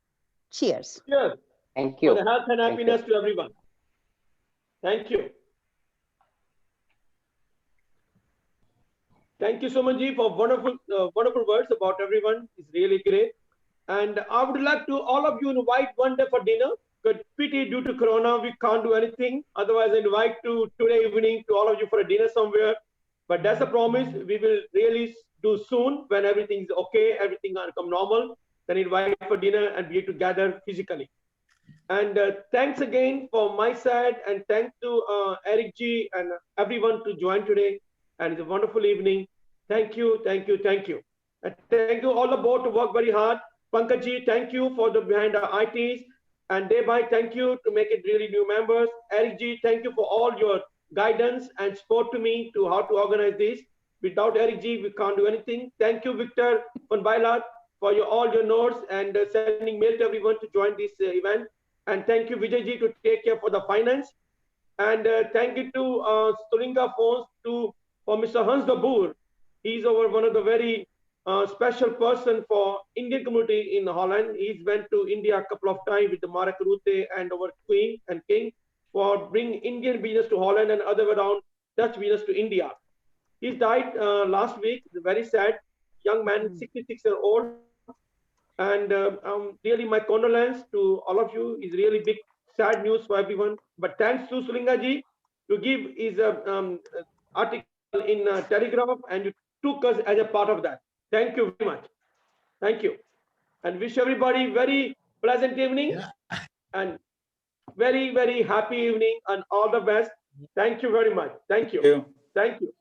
N: Cheers.
A: Cheers.
B: Thank you.
A: For the health and happiness to everyone. Thank you. Thank you so much, Ji, for wonderful words about everyone. It's really great. And I would like to all of you invite one day for dinner. But pity due to Corona, we can't do anything. Otherwise, I invite to today evening to all of you for a dinner somewhere. But that's a promise. We will really do soon when everything's okay, everything will come normal. Then invite for dinner and be together physically. And thanks again for my side, and thanks to Eric G and everyone to join today. And it's a wonderful evening. Thank you, thank you, thank you. And thank you all the board to work very hard. Pankaj ji, thank you for the behind the ITs. And Debai, thank you to make it really new members. Eric G, thank you for all your guidance and support to me to how to organize this. Without Eric G, we can't do anything. Thank you, Victor von Bailat, for all your notes and sending mail to everyone to join this event. And thank you, Vijay ji, to take care for the finance. And thank you to Stulinka Phones for Mr. Hans de Boer. He's one of the very special person for Indian community in Holland. He's went to India a couple of times with the Mark Rutte and our Queen and King for bringing Indian business to Holland and other way around Dutch business to India. He died last week. It's very sad. Young man, 66-year-old. And really my condolence to all of you. Is really big, sad news for everyone. But thanks to Sulinga ji to give his article in Telegraph, and you took us as a part of that. Thank you very much. Thank you. And wish everybody very pleasant evening and very, very happy evening and all the best. Thank you very much. Thank you. Thank you.